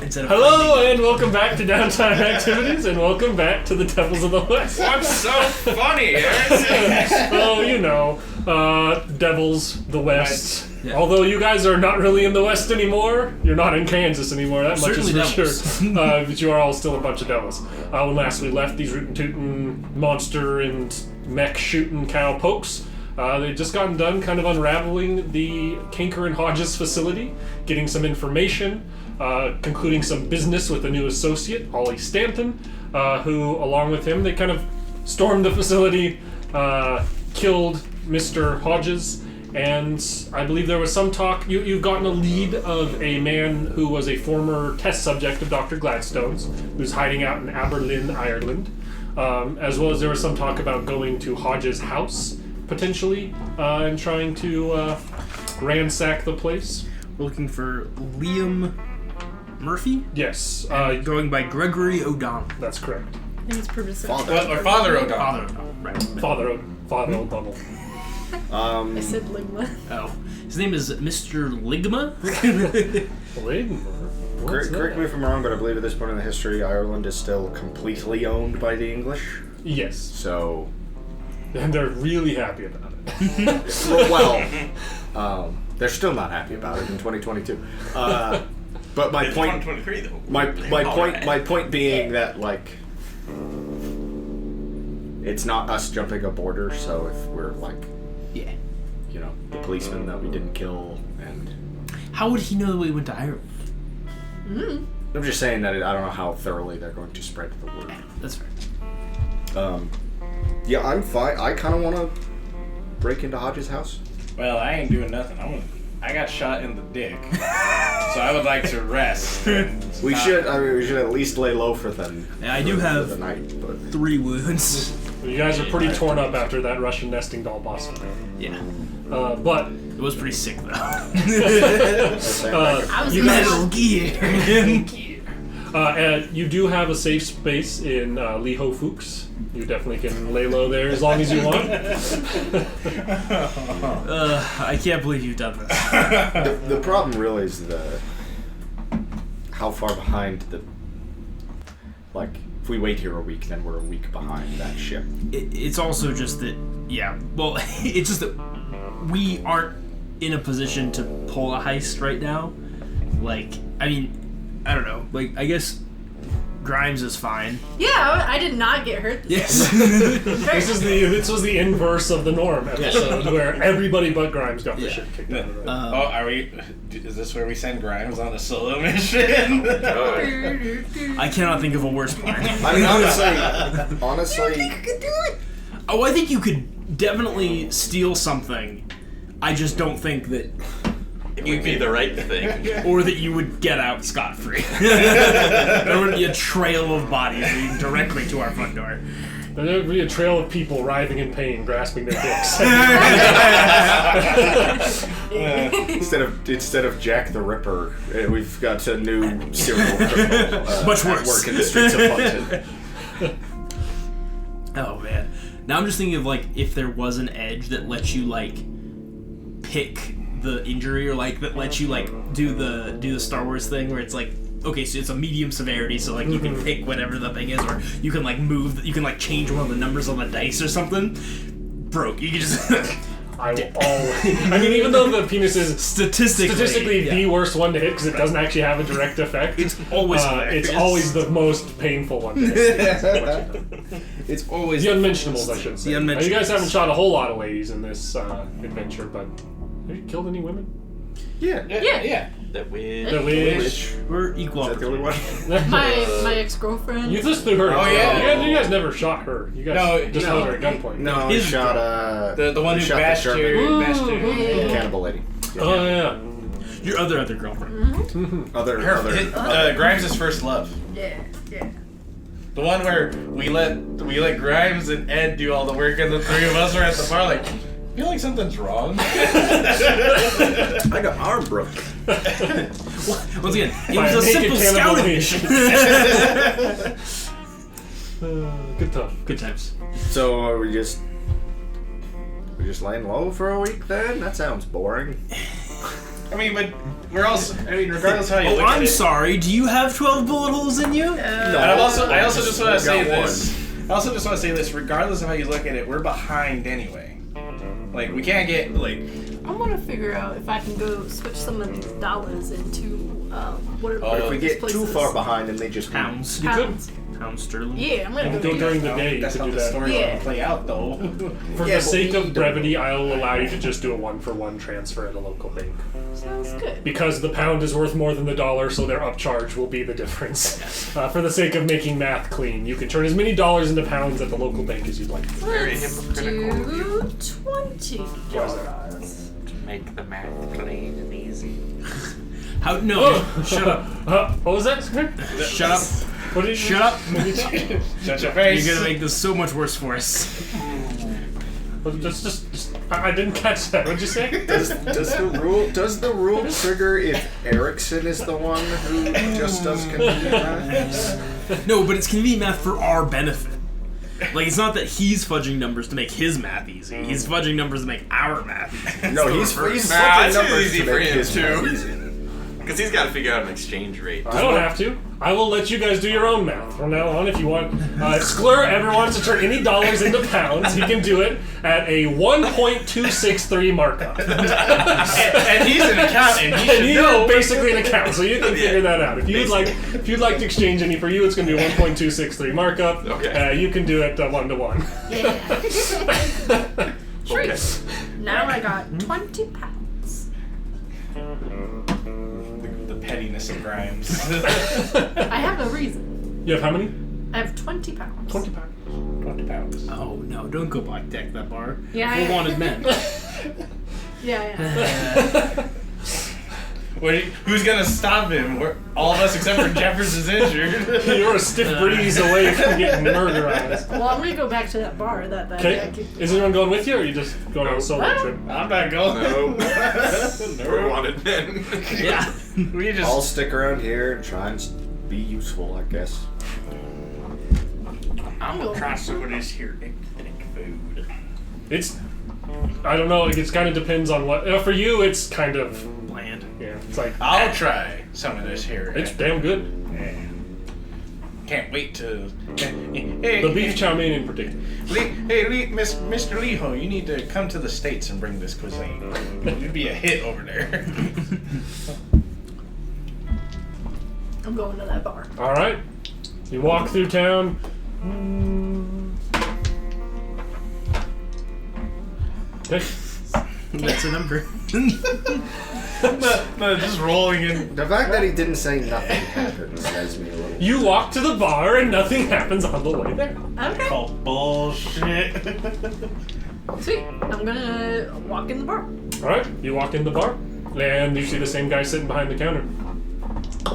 instead of Hello and welcome back to Downtime Activities and welcome back to the Devils of the West. What's so funny? Oh, you know, Devils, the West. Yeah. Although you guys are not really in the West anymore, you're not in Kansas anymore, that much Certainly is for sure. But you are all still a bunch of devils. When last we left these rootin' tootin' monster and mech shooting cow pokes, they'd just gotten done kind of unraveling the Kinker and Hodges facility, getting some information, concluding some business with a new associate, Ollie Stanton, who, along with him, they kind of stormed the facility, killed Mr. Hodges, and I believe there was some talk, you've gotten a lead of a man who was a former test subject of Dr. Gladstone's, who's hiding out in Aberlin, Ireland, as well as there was some talk about going to Hodges' house, potentially, and trying to ransack the place. We're looking for Liam Murphy? Yes. Going by Gregory O'Donnell. That's correct. And it's Purvis. Or Father O'Donnell. Father O'Donnell, right. Father O'Donnell. I said Ligma. Oh. His name is Mr. Ligma? Correct me if I'm wrong, but I believe at this point in the history, Ireland is still completely owned by the English. Yes. So... And they're really happy about it. They're still not happy about it in 2022. But my point... 2023, though. My point being that, like... It's not us jumping a border, so if we're, like... Yeah. You know, the policeman that we didn't kill, and... How would he know that we went to Ireland? I'm just saying that I don't know how thoroughly they're going to spread the word. That's right. Yeah, I'm fine. I kind of want to break into Hodges' house. Well, I ain't doing nothing. I got shot in the dick, so I would like to rest. We should at least lay low for them. Yeah, I do have the night, but 3 wounds. You guys are pretty torn up after that Russian nesting doll boss. Yeah. But It was pretty sick, though. you Metal Gear! and you do have a safe space in Liho Fuchs. You definitely can lay low there as long as you want. I can't believe you've done this. the problem really is how far behind the... Like, if we wait here a week, then we're a week behind that ship. It's also just that, yeah, well, it's just that we aren't in a position to pull a heist right now. Like, I mean, I don't know. Like, I guess Grimes is fine. Yeah, I did not get hurt. Yes. This was the inverse of the norm episode, where everybody but Grimes got the shit kicked out of it. Are we? Is this where we send Grimes on a solo mission? I cannot think of a worse plan. I mean, honestly... You could do it. Oh, I think you could definitely steal something. I just don't think that... It would be the right thing. Or that you would get out scot-free. There would be a trail of bodies leading directly to our front door. There would be a trail of people writhing in pain, grasping their dicks. Instead of Jack the Ripper, we've got a new serial criminal Much at worse. work in the streets of London. Oh, man. Now I'm just thinking of, like, if there was an edge that lets you, like, pick the injury, or like that lets you like do the Star Wars thing where it's like, okay, so it's a medium severity, so like you can pick whatever the thing is, or you can like you can like change one of the numbers on the dice or something. Broke. You can just I will always... I mean, even though the penis is statistically the worst one to hit because it doesn't actually have a direct effect, it's always hilarious. it's always the most painful one to hit. It's always the unmentionables, I should say. The unmentionables. You guys haven't shot a whole lot of ladies in this adventure, but have you killed any women? Yeah. The witch. The witch. We're equal Is that the only opportunity. one? My ex-girlfriend. You just threw her. Oh, yeah. You guys never shot her. You guys just held her at gunpoint. No, we shot the one who shot bashed the your German cannibal lady. Oh yeah. Your other girlfriend. Other Grimes' first love. Yeah. The one where we let Grimes and Ed do all the work, and the 3 of us are at the bar like, I feel like something's wrong. I got arm broken. Once again, it was a simple scouting mission. Good times. So are we just laying low for a week then? That sounds boring. I mean, but we're also. I mean, regardless how you look at I'm it. sorry. Do you have 12 bullet holes in you? And I also just want to say got this. I also just want to say this. Regardless of how you look at it, we're behind anyway. Like we can't get like. I want to figure out if I can go switch some of these dollars into whatever. Oh, If we this get place too is. far behind, then they just Pounds. You could. Pounds. Pounds sterling. Yeah, I'm gonna You go go during the No, day. You that's could how do the that. story Yeah. will play out, though. For Yeah, the but sake we of need brevity, I'll allow you to just do a 1-for-1 transfer at a local bank. Sounds good. Because the pound is worth more than the dollar, so their upcharge will be the difference. For the sake of making math clean, you can turn as many dollars into pounds at the local bank as you'd like. Very Let's hypocritical of you. do $20. To make the math clean and easy. How? No. Shut up. What was that? Shut up. What did you Shut up. Shut your face. You're gonna make this so much worse for us. Just I didn't catch that. What'd you say? Does the rule trigger if Erickson is the one who just does convenient math? No, but it's convenient math for our benefit. Like, it's not that he's fudging numbers to make his math easy. He's fudging numbers to make our math easy. No, It's the he's reverse. Nah, fudging it's numbers easy to for make him, his math too. easy. Because he's got to figure out an exchange rate. I don't have to. I will let you guys do your own math from now on if you want. Sklur ever wants to turn any dollars into pounds, he can do it at a 1.263 markup. and he's an accountant. He And should you know. are basically an account, so you can figure that out. If you'd like to exchange any for you, it's going to be a 1.263 markup. Okay. You can do it 1-to-1. Yeah. Okay. Now I got 20 pounds. The pettiness of Grimes. I have a reason. You have how many? I have 20 pounds. 20 pounds. 20 pounds. Oh no! Don't go black deck that bar. Yeah, We're I- wanted men. Yeah. Who's gonna stop him? All of us except for Jeffress is injured. You're a stiff breeze away from getting murderized. Well, I'm gonna go back to that bar. That Okay. Is anyone going with you, or are you just going on a solo Well, trip? I'm not going. No. We're wanted men. Yeah. We just. I'll stick around here and try and be useful, I guess. I'm gonna try some of this here eclectic food. It's, I don't know. It kind of depends on what. For you, it's kind of Bland. yeah. It's like I'll try some of this here. it's damn good. Can't wait to. The beef chow mein in particular. Mr. Leho, you need to come to the States and bring this cuisine. You'd be a hit over there. I'm going to that bar. All right. You walk through town. Okay. That's a number. No, just rolling in. The fact that he didn't say nothing happens has me a little. You walk to the bar and nothing happens on the way there. Okay. Oh, bullshit. Sweet. I'm gonna walk in the bar. All right. You walk in the bar, and you see the same guy sitting behind the counter.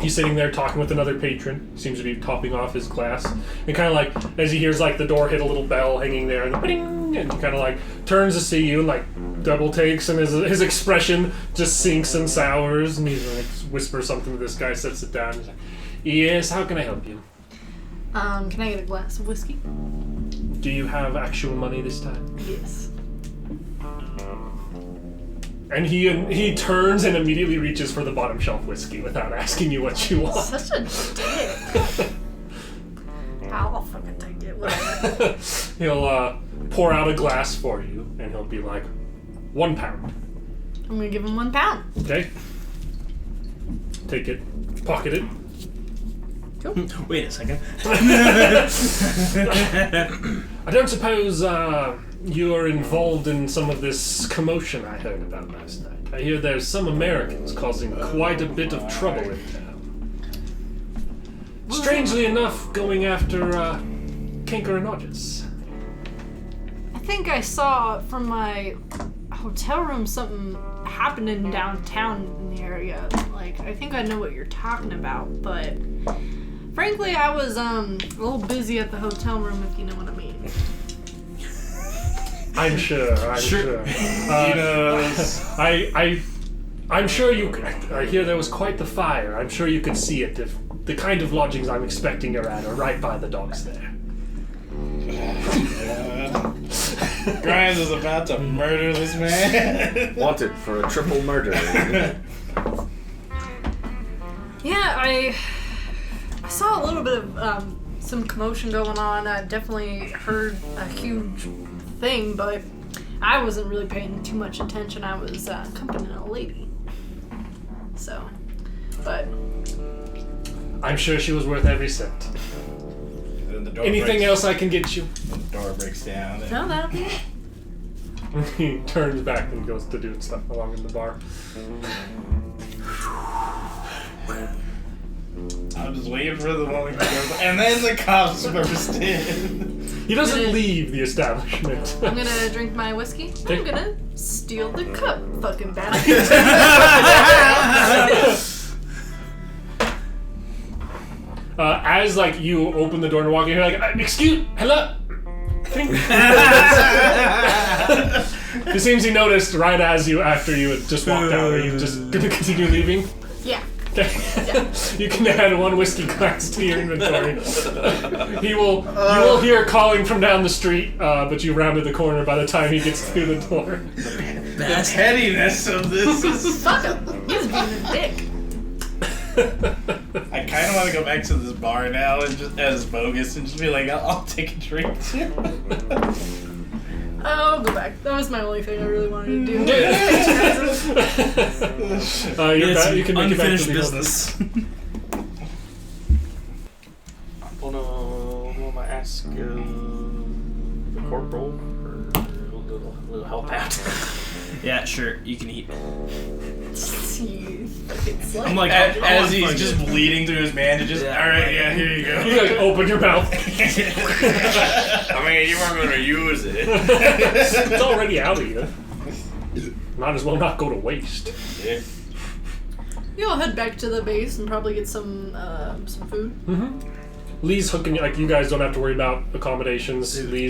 He's sitting there talking with another patron. Seems to be topping off his glass. And kind of like, as he hears like the door hit a little bell hanging there, and bing, and he kind of like turns to see you and like double takes, and his expression just sinks and sours, and he's like whispers something to this guy, sets it down. He's like, "Yes, how can I help you? Can I get a glass of whiskey? Do you have actual money this time?" Yes. And he turns and immediately reaches for the bottom shelf whiskey without asking you what you want. Such a dick. I'll fucking take it. Whatever. He'll pour out a glass for you, and he'll be like, £1. I'm gonna give him £1. Okay? Take it, pocket it. Wait a second. I don't suppose you're involved in some of this commotion I heard about last night. I hear there's some Americans causing quite a bit of trouble in town. Strangely enough, going after Kinker and Hodges. I think I saw from my hotel room something happening downtown in the area. Like, I think I know what you're talking about, but frankly, I was a little busy at the hotel room, if you know what I mean. I'm sure. I'm sure you. I hear there was quite the fire. I'm sure you could see it. If the kind of lodgings I'm expecting you're at are right by the docks there. Grimes is about to murder this man. Wanted for a triple murder. Yeah, I saw a little bit of some commotion going on. I definitely heard a huge thing, but I wasn't really paying too much attention. I was accompanying a lady. So, but I'm sure she was worth every cent. Then the door Anything breaks, else I can get you? The door breaks down. And no, that'll be it. He turns back and goes to do stuff along in the bar. I'm just waiting for the moment he goes, and then the cops burst in. He doesn't leave the establishment. I'm gonna drink my whiskey. Okay. I'm gonna steal the cup, fucking bastard. As like you open the door and walk in, you're like, excuse, hello. It seems he noticed right as you after you had just walked out. Are you just gonna continue leaving? Yeah. Okay. You can add 1 whiskey glass to your inventory. You will hear calling from down the street, but you rounded the corner by the time he gets through the door. The pettiness of this is... Fuck him. He's being a dick. I kind of want to go back to this bar now and just as bogus and just be like, I'll take a drink too. I'll go back. That was my only thing I really wanted to do. You're back. You can make it back to unfinished the business. Wanna ask the corporal for a little help out? Yeah, sure. You can eat. You fucking slut. I'm like, As he's just bleeding through his bandages. Yeah. Alright, yeah, here you go. You like open your mouth. I mean, you weren't gonna use it. It's already out of you. Might as well not go to waste. Yeah. You'll head back to the base and probably get some food. Lee's hooking you, like you guys don't have to worry about accommodations. Lee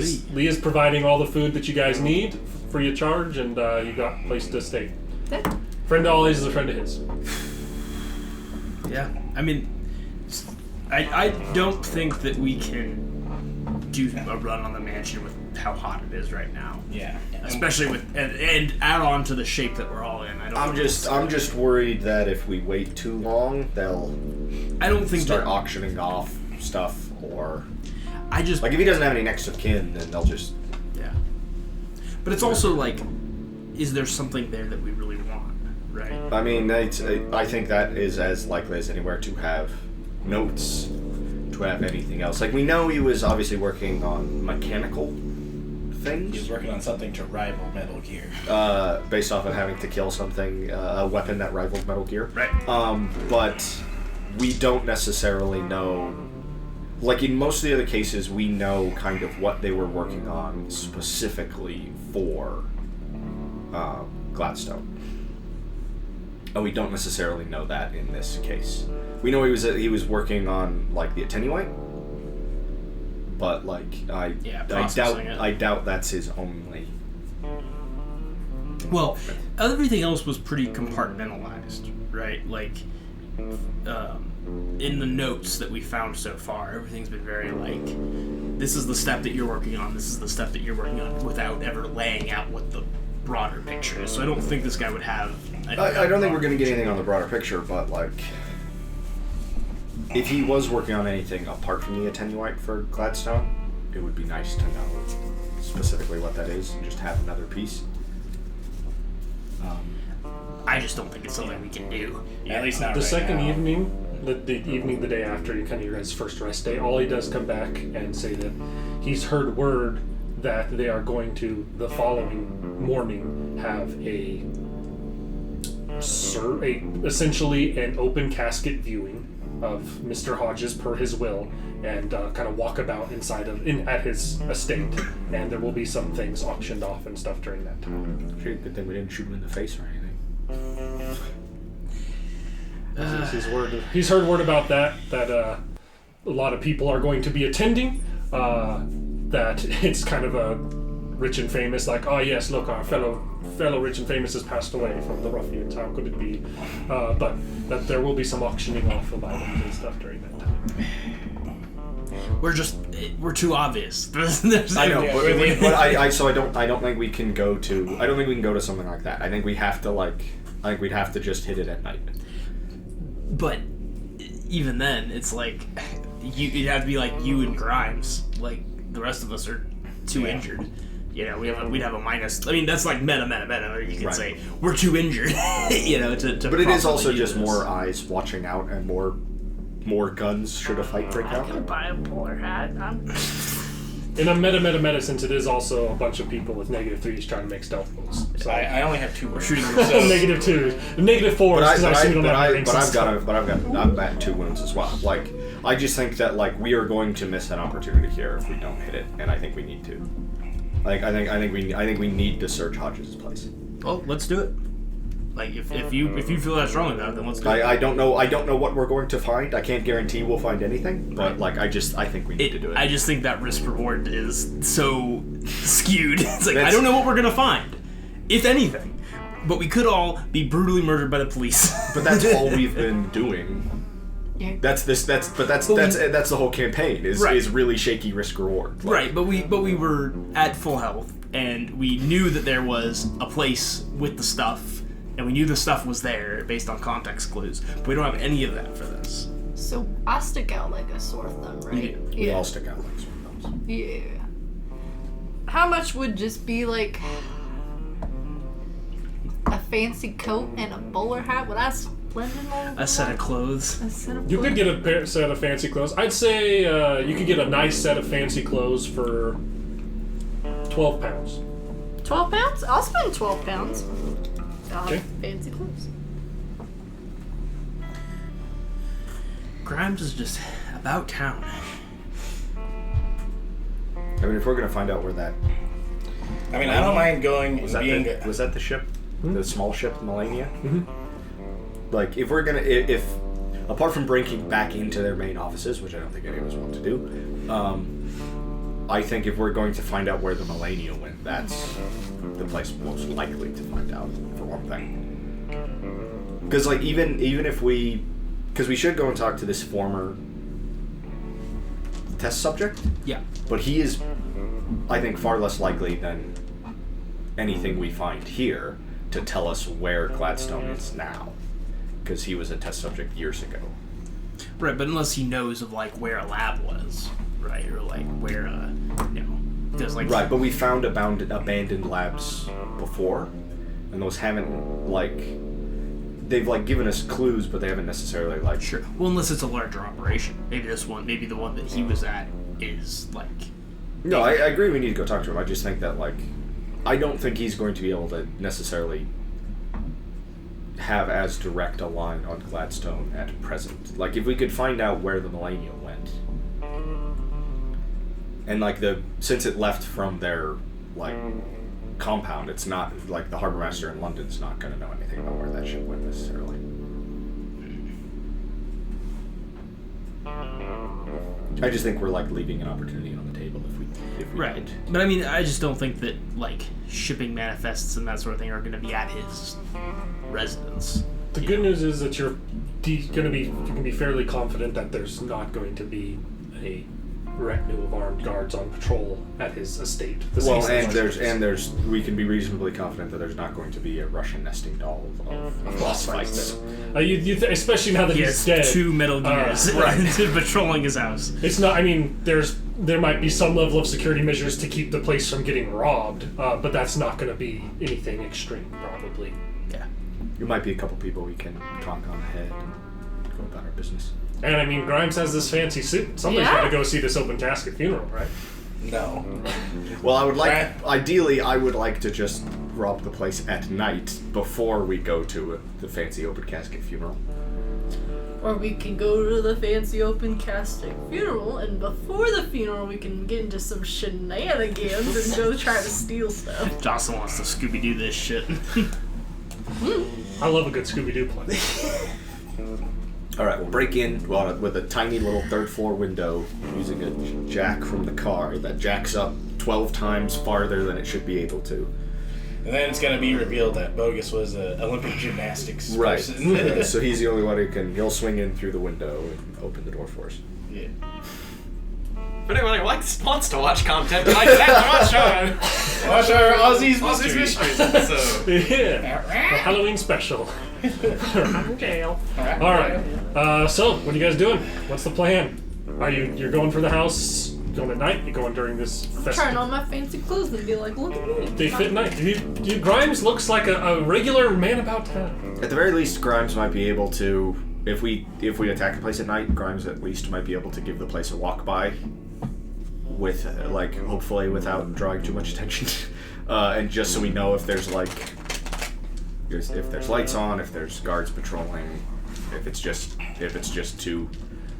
is providing all the food that you guys need, free of charge, and you got a place to stay. Okay. Friend of Ollie's is a friend of his. Yeah, I mean, I don't think that we can do a run on the mansion with how hot it is right now. Yeah. Especially with and add on to the shape that we're all in. I'm just worried that if we wait too long, they'll I don't think start that, auctioning off stuff, or I just like if he doesn't have any next of kin, then they'll just. yeah. But it's also like, is there something there that we really want, right? I mean, I think that is as likely as anywhere to have notes, to have anything else. Like we know he was obviously working on mechanical things. He was working on something to rival Metal Gear. Based off of having to kill something, a weapon that rivaled Metal Gear. Right. But we don't necessarily know. Like in most of the other cases, we know kind of what they were working on specifically for Gladstone. And we don't necessarily know that in this case. We know he was working on like the attenuate, but like I doubt that's his only. Well, everything else was pretty compartmentalized, right? Like, in the notes that we found so far, everything's been very like, this is the step that you're working on, this is the step that you're working on, without ever laying out what the broader picture is. So I don't think this guy would have... I don't think we're going to get anything on the broader picture, but like, if he was working on anything apart from the attenuate for Gladstone, it would be nice to know specifically what that is and just have another piece. I just don't think it's something we can do. Yeah, at least not The right second now. evening, the evening the day after, you kind of your guys' first rest day, Ollie does come back and say that he's heard word that they are going to, the following morning, have essentially an open casket viewing of Mr. Hodges per his will, and kind of walk about at his estate, and there will be some things auctioned off and stuff during that time. Good thing we didn't shoot him in the face or anything. He's heard word about that a lot of people are going to be attending, that it's kind of a rich and famous, like, oh yes, look, our fellow rich and famous has passed away from the ruffians, how could it be? But that there will be some auctioning off of items and stuff during that time. We're too obvious. I know, but I don't think we can go to something like that. I think we'd have to just hit it at night. But even then, it's like it'd have to be like you and Grimes. Like the rest of us are too injured. You know, we'd have a minus. I mean, that's like meta. Or you can say we're too injured. You know, to but it is also just more eyes watching out and more guns should a fight break out. I can buy a bowler hat. In a meta, since it is also a bunch of people with -3s trying to make stealth rolls. So I only have 2 wounds. shooting -2s, -4s because I assume we don't have ranks and stuff. I'm at 2 wounds as well. Like, I just think that like we are going to miss an opportunity here if we don't hit it, and I think we need to. Like, I think we need to search Hodges' place. Well, let's do it. Like, if you feel that strongly about it, then let's do it. I don't know what we're going to find. I can't guarantee we'll find anything, but like I think we need to do it. I just think that risk reward is so skewed. It's like I don't know what we're gonna find, if anything. But we could all be brutally murdered by the police. But that's all we've been doing. Yeah. That's the whole campaign is really shaky risk reward. Like, right, but we were at full health, and we knew that there was a place with the stuff, and we knew the stuff was there based on context clues. But we don't have any of that for this. So I stick out like a sore thumb, right? We all stick out like sore thumbs. Yeah. How much would just be like a fancy coat and a bowler hat? Would I blend in all A set of clothes. A set of You could clothes? get a set of fancy clothes. I'd say you could get a nice set of fancy clothes for 12 pounds. 12 pounds? I'll spend 12 pounds. I'll Okay. have fancy clothes. Grimes is just about town. I mean, if we're gonna find out where that I mean, I don't mind going was and that being. was that the ship, the small ship, Melania. Mm-hmm. Like, if we're gonna, if apart from breaking back into their main offices, which I don't think any of us want to do, I think if we're going to find out where the Melania went, that's the place most likely to find out, for one thing. Because, like, even if because we should go and talk to this former test subject, Yeah. but he is, I think, far less likely than anything we find here to tell us where Gladstone is now. Because he was a test subject years ago. Right, but unless he knows of like where a lab was, right, or like where there's like Right, but we found abandoned labs before, and those haven't they've like given us clues, but they haven't necessarily like. Sure. Well, unless it's a larger operation, maybe this one, maybe the one that he was at is like. No, I agree. We need to go talk to him. I just think that I don't think he's going to be able to necessarily have as direct a line on Gladstone at present. Like, if we could find out where the Melania went, and since it left from their compound, it's not like the harbor master in London's not going to know anything about where that ship went necessarily. I just think we're leaving an opportunity on the table if we Right, don't. but I mean, I just don't think that shipping manifests and that sort of thing are going to be at his residence. The good news is that you can be fairly confident that there's not going to be a retinue of armed guards on patrol at his estate. Well, and we can be reasonably confident that there's not going to be a Russian nesting doll of boss fights. Especially now that he's dead. 2 Metal Gears patrolling his house. It's not. I mean, there might be some level of security measures to keep the place from getting robbed, but that's not going to be anything extreme, probably. Yeah. There might be a couple people we can talk on the head and go about our business. And I mean, Grimes has this fancy suit. Somebody's got to go see this open casket funeral, right? No. Well, ideally, I would like to just rob the place at night before we go to the fancy open casket funeral. Or we can go to the fancy open casket funeral, and before the funeral we can get into some shenanigans and go try to steal stuff. Jocelyn wants to Scooby-Doo this shit. I love a good Scooby-Doo play. All right, we'll break in with a tiny little third-floor window using a jack from the car that jacks up 12 times farther than it should be able to. And then it's going to be revealed that Bogus was an Olympic gymnastics Right. person. So he's the only one he'll swing in through the window and open the door for us. Yeah. If anyone wants to watch content, I can watch Watch our Aussie's Aussie's Mysteries. Mysteries episode. Yeah, the Halloween special. I'm in jail. Alright. So, what are you guys doing? What's the plan? You're going for the house? Going at night? You're going during this festival? Trying on my fancy clothes and be like, look at me. They fit night. Grimes looks like a regular man about town. At the very least, Grimes might be able to, if we attack the place at night, Grimes at least might be able to give the place a walk by, with hopefully without drawing too much attention, and just so we know if there's lights on, if there's guards patrolling, if it's just two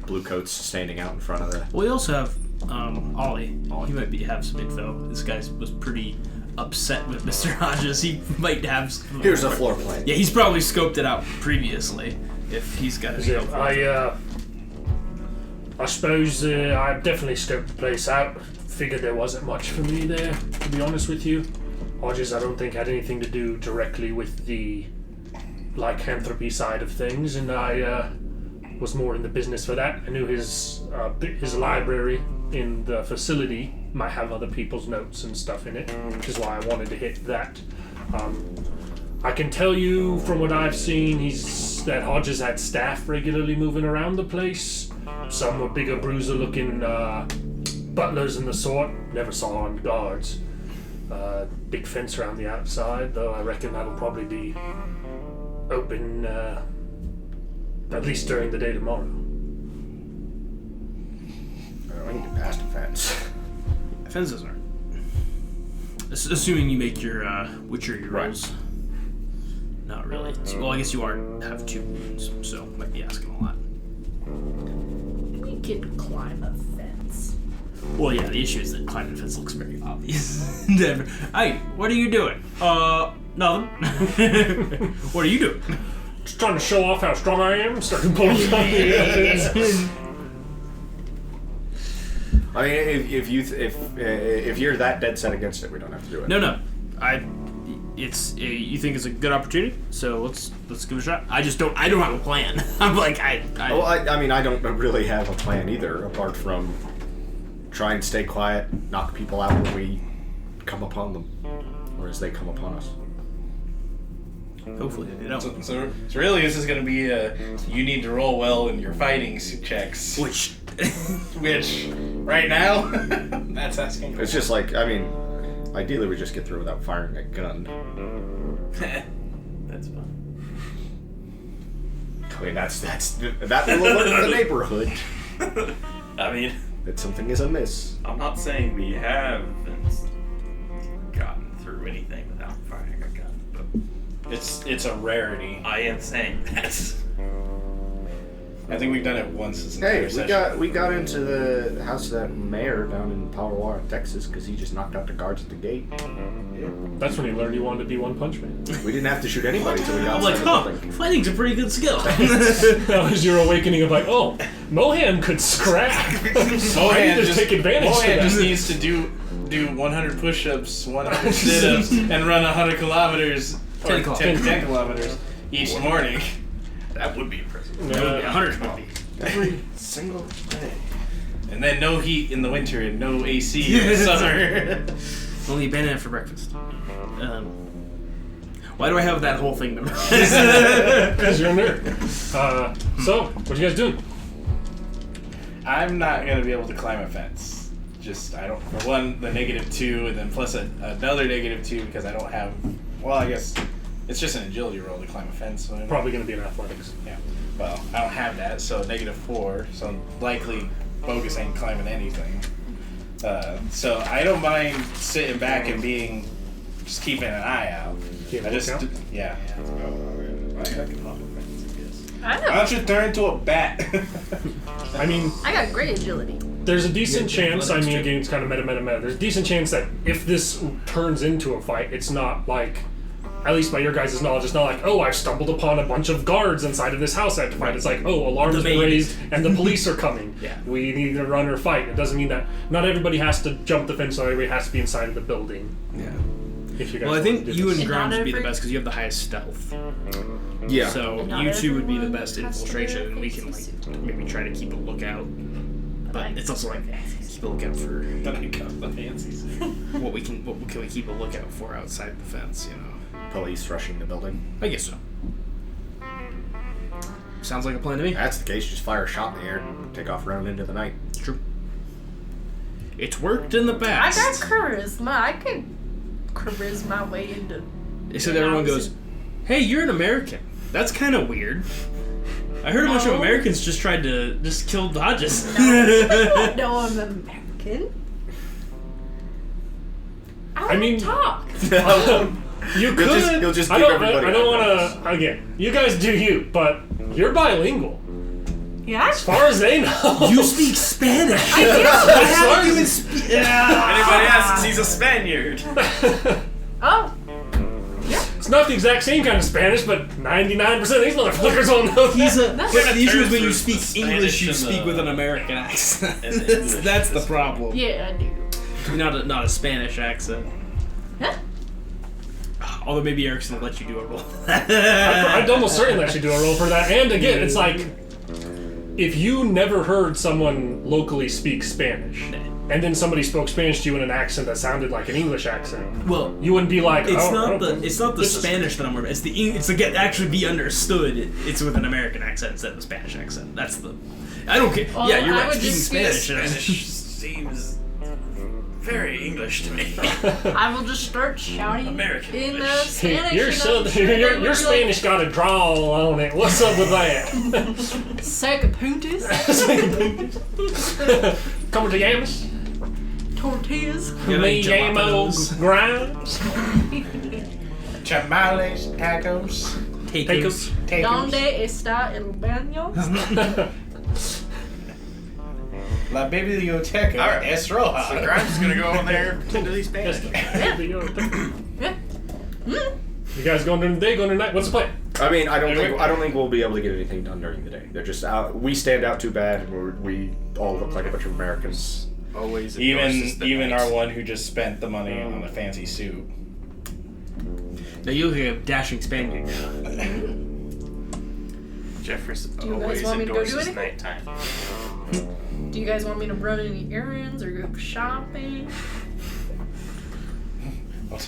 blue coats standing out in front of the. We also have Ollie. He might have some info. This guy was pretty upset with Mr. Hodges. He might have some. Here's a floor plan. Yeah, he's probably scoped it out previously. If he's got any info. I suppose I definitely scoped the place out. Figured there wasn't much for me there, to be honest with you. Hodges, I don't think had anything to do directly with the lycanthropy side of things, and I was more in the business for that. I knew his library in the facility might have other people's notes and stuff in it, which is why I wanted to hit that. I can tell you from what I've seen, that Hodges had staff regularly moving around the place. Some were bigger bruiser-looking butlers and the sort. Never saw armed guards. Big fence around the outside, though I reckon that'll probably be open at least during the day tomorrow. I need to pass the fence. Fences aren't. Assuming you make your Witcher rolls. Not really. Well, I guess you have 2 wounds, so might be asking a lot. You can climb a fence. Well, yeah, the issue is that climbing a fence looks very obvious. Hey, what are you doing? Nothing. What are you doing? Just trying to show off how strong I am. Starting pulling on the I mean, if you're that dead set against it, we don't have to do it. No. You think it's a good opportunity, so let's give it a shot. I don't have a plan. I'm like I mean, I don't really have a plan either, apart from try and stay quiet, knock people out when we come upon them, or as they come upon us. Hopefully they don't. So really, this is going to be you need to roll well in your fighting checks. Which right now, that's asking. It's just like, I mean, ideally we just get through without firing a gun. That's fun. I mean, that will alert the neighborhood I mean, that something is amiss. I'm not saying we haven't gotten through anything without firing a gun, but It's a rarity. I am saying that. I think we've done it once as an Hey, we got into the house of that mayor down in Palo Texas, because he just knocked out the guards at the gate. That's when he learned he wanted to be One Punch Man. We didn't have to shoot anybody until we got I'm like, outside the building. fighting's a pretty good skill. That was your awakening of like, oh, Mohan could scrap. Mohan just take advantage of that. just needs to do 100 push-ups, 100 sit-ups, and run 100 kilometers. 10 kilometers each morning. That would be impressive. 100 would be. Every single day. And then no heat in the winter and no AC in the summer. Only banana for breakfast. Why do I have that whole thing memorized? Because you're a nerd. So, what are you guys doing? I'm not going to be able to climb a fence. I don't, for one, the -2, and then plus another -2 because I don't have, well, I guess it's just an agility roll to climb a fence. So Probably going to be in athletics. Yeah. Well, I don't have that, so -4, so likely Bogus ain't climbing anything. So I don't mind sitting back and just keeping an eye out. Keep I just, lookout? yeah. I Why know. don't you turn into a bat? I mean, I got great agility. there's a decent chance, I mean, again, it's kind of meta. There's a decent chance that if this turns into a fight, it's not like, at least by your guys' knowledge, it's not like, oh, I've stumbled upon a bunch of guards inside of this house I have to fight. It's like, oh, alarms been raised and the police are coming. Yeah. We need to run or fight. It doesn't mean that not everybody has to jump the fence, not everybody has to be inside of the building. Yeah. If you guys Well, I want think to do you this. and Grimes would be the every- best because you have the highest stealth. Yeah. So And not you two would be the everyone best has to infiltration, wear and we can fancy like maybe try to keep a lookout. But it's also like keep a lookout for Then I got the fancy suit. what can we keep a lookout for outside the fence, you know? Police rushing the building. I guess so. Sounds like a plan to me. If that's the case, just fire a shot in the air and take off running into the night. It's true. It's worked in the I past. got charisma. I could charisma my way into. Except everyone goes, "Hey, you're an American. That's kind of weird." I heard a bunch of Americans just tried to just kill Hodges. No, I'm American. I mean, talk. You could. You'll just I give don't everybody. want to. Again, you guys do you, but you're bilingual. Yeah. As far as they know. You speak Spanish. I do. I haven't even speak. Anybody asks, he's a Spaniard. Oh. It's not the exact same kind of Spanish, but 99% of these motherfuckers will know He's a. That's But the issue is when you There's speak Spanish English, you and speak the- with an American accent. and the English That's the is- problem. Yeah, I do. Not a Spanish accent. Huh? Although maybe Erickson will let you do a roll. I'd almost certainly let you do a roll for that. And again, it's like, if you never heard someone locally speak Spanish, and then somebody spoke Spanish to you in an accent that sounded like an English accent, Well, you wouldn't be like, it's oh, not okay. the This is- Spanish that I'm worried about. It's to get actually be understood. It's with an American accent instead of a Spanish accent. That's the. I don't care. Well, Yeah, you're I right. would Speaking just use Spanish. Seems very English to me. I will just start shouting American in English. Spanish. Your, and southern, I'm sure they would your be Spanish got a drawl on it. What's up with that? like, Sacapuntas, Come to Yamas? tortillas. Me Yamo jalapenos. Grimes? Chamales, tacos, Tacos. ¿Dónde está el baño? La biblioteca Alright. es roja. So Grimes is gonna go in there and pretend to be Spanish. Yeah. You guys going during the day, going during the night? What's the plan? I mean, I don't think we'll be able to get anything done during the day. They're just out. We stand out too bad, and we all look like a bunch of Americans. Always endorses the Even night. our one who just spent the money on a fancy suit. Now you look like a dashing Spaniard. Jeffress you guys always want me to go do endorses anything? nighttime. Do you guys want me to run any errands or go shopping? I'll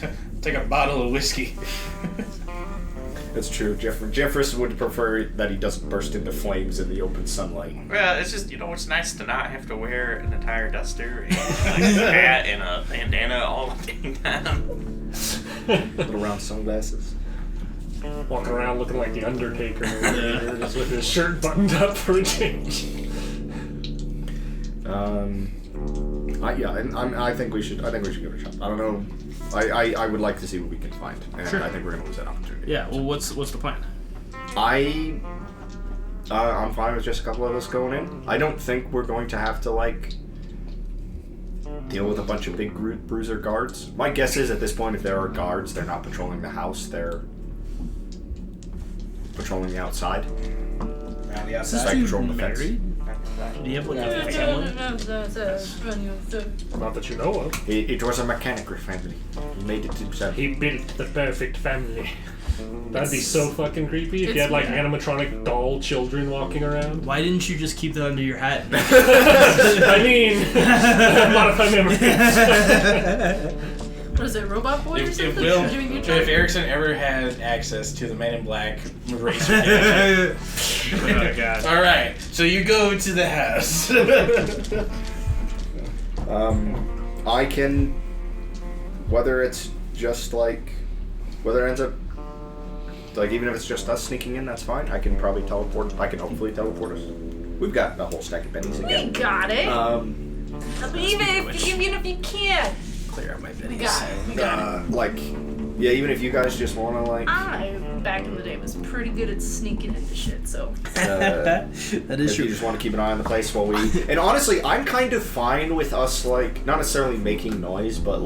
take a bottle of whiskey. That's true. Jeffress would prefer that he doesn't burst into flames in the open sunlight. Well, it's just, it's nice to not have to wear an entire duster and like a hat and a bandana all the dang time. Little round sunglasses. Walking around looking like the Undertaker, just with his shirt buttoned up for a change. I think we should give it a shot. I don't know. I would like to see what we can find, and Sure. I think we're gonna lose that opportunity. Yeah. Well, what's the plan? I'm fine with just a couple of us going in. I don't think we're going to have to deal with a bunch of big bruiser guards. My guess is at this point, if there are guards, they're not patrolling the house. They're patrolling the outside. Around the Is this outside. dude control the fence. married? Do you have like a family? Not that you know of. It was a mechanical family. He made it himself. He built the perfect family. That'd be so fucking creepy if you had animatronic doll children walking around. Why didn't you just keep that under your hat? I mean, modify memories. What is it, Robot Boy or If something? Will, Doing your if job? Erickson ever had access to the Men in Black racer gadget. Oh god. All right, so you go to the house. I can, whether it's just whether it ends up, even if it's just us sneaking in, that's fine. I can probably teleport. I can hopefully teleport us. We've got a whole stack of pennies We again. got it. Even if you can't. Clear out my We pennies. got it. We got it. Even if you guys just want to I, back in the day, was pretty good at sneaking into shit, so. That is if you true. just want to keep an eye on the place while we... And honestly, I'm kind of fine with us, not necessarily making noise, but,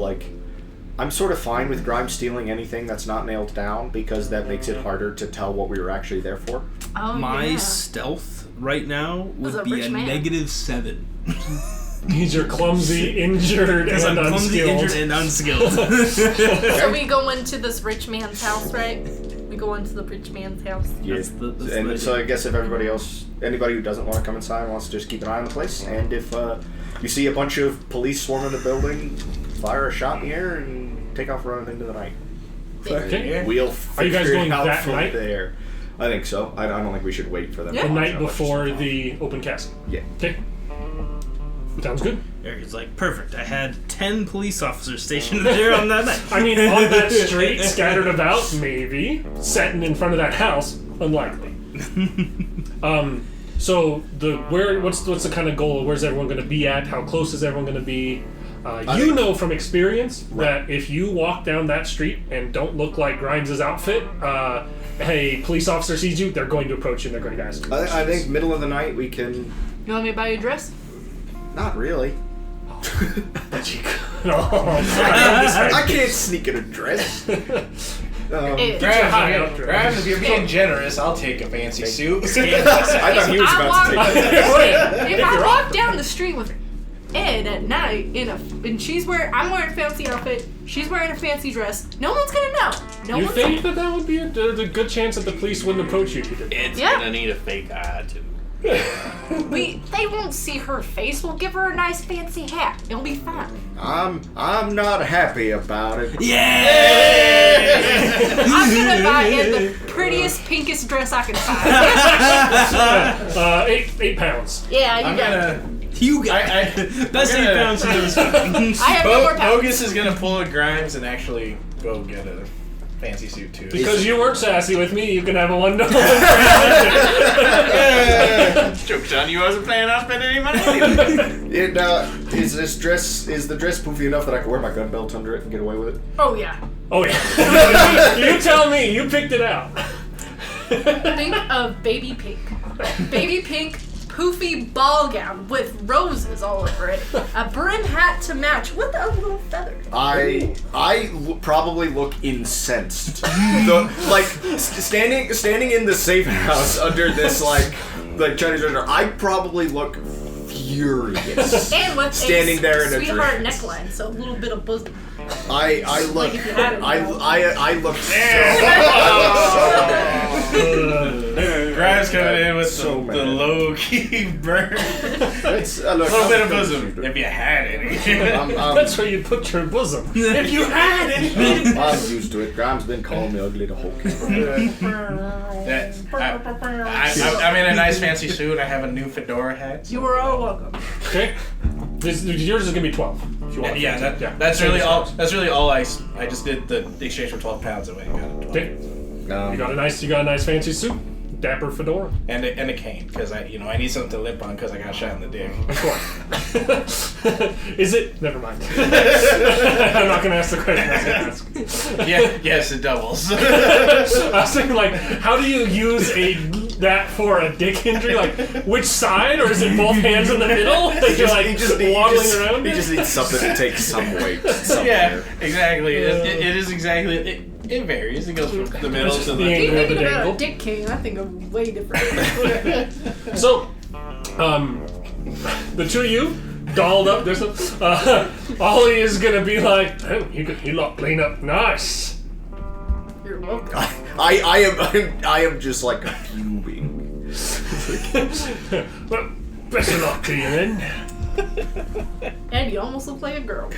I'm sort of fine with Grimes stealing anything that's not nailed down, because that makes it harder to tell what we were actually there for. Oh, My yeah. stealth right now As a would be rich a man. -7. He's your clumsy, injured, Because and I'm clumsy, unskilled. injured, and unskilled. So we go into this rich man's house, right? We go into the rich man's house. Yeah. That's the And idea. so I guess if anybody who doesn't want to come inside wants to just keep an eye on the place, and if you see a bunch of police swarming the building, fire a shot in the air and take off running into the night. Okay. We'll Are you guys figure it going out that from night? there. I think so. I don't think we should wait for them. Yeah. The to night launch. before the open casket. Yeah. Okay. Sounds good. Eric's like, perfect. I had 10 police officers stationed there on that night. I mean, on that street, scattered about, maybe. Setting in front of that house, unlikely. So what's the kind of goal? Where's everyone going to be at? How close is everyone going to be? You know from experience that if you walk down that street and don't look like Grimes' outfit, hey, police officer sees you, they're going to approach you and they're going to ask you. I think middle of the night we can. You want me to buy you a dress? Not really. I I can't sneak in a dress. Grimes, if you're being generous, I'll take a fancy suit. I thought he was about to take it. If I walk down the street with Ed at night I'm wearing a fancy outfit, she's wearing a fancy dress, no one's gonna know. You think that would be a good chance that the police wouldn't approach you if you did? It's Yeah. gonna need a fake eye too. They won't see her face. We'll give her a nice fancy hat. It'll be fine. I'm not happy about it. Yeah! I'm gonna buy Ed the prettiest, pinkest dress I can find. 8 pounds. Yeah, you I'm got it. gonna. You got That's 8 pounds. I have no more pounds. Bogus is gonna pull a Grimes and actually go get a fancy suit too. Because you weren't sassy with me, you can have a $1. Joke's on you, I wasn't planning on spending any money. Is the dress poofy enough that I can wear my gun belt under it and get away with it? Oh yeah. Oh yeah. You tell me, you picked it out. Think of baby pink. Baby pink poofy ball gown with roses all over it. A brim hat to match with a little feather. I probably look incensed. Standing in the safe house under this like Chinese restaurant, I probably look furious. And with standing a there in a sweetheart dress. neckline, so a little bit of bosom. I look Like if you had it, I look so Grimes coming in with So the mad. low key burn. It's A little bit of bosom, if you had any. That's where you put your bosom. If you had it. I'm used to it. Graham's been calling me ugly the whole time. I'm in a nice fancy suit. I have a new fedora hat. You were all welcome. Okay. Yours is gonna be 12. If you want That's really all. That's really all. I just did the exchange for 12 pounds and went and got it. Okay. You got a nice fancy suit. Dapper fedora. And a cane, because I need something to limp on because I got shot in the dick. Of course. Is it? Never mind. I'm not gonna ask the question I was gonna ask. Yes, it doubles. I was thinking, like, how do you use that for a dick injury? Like, which side, or is it both hands in the middle? Like, you're like waddling around. He just needs something to take some weight. Yeah, exactly. It is exactly. It varies. It goes from the middle to The the. If angle you of the think about dangle. a dick king, I think of way different. So, the two of you, dolled up. There's Ollie is gonna be like, oh, you lot clean up nice. You're welcome. I am just like fuming. Well, best of luck to you then. And you almost look like a girl.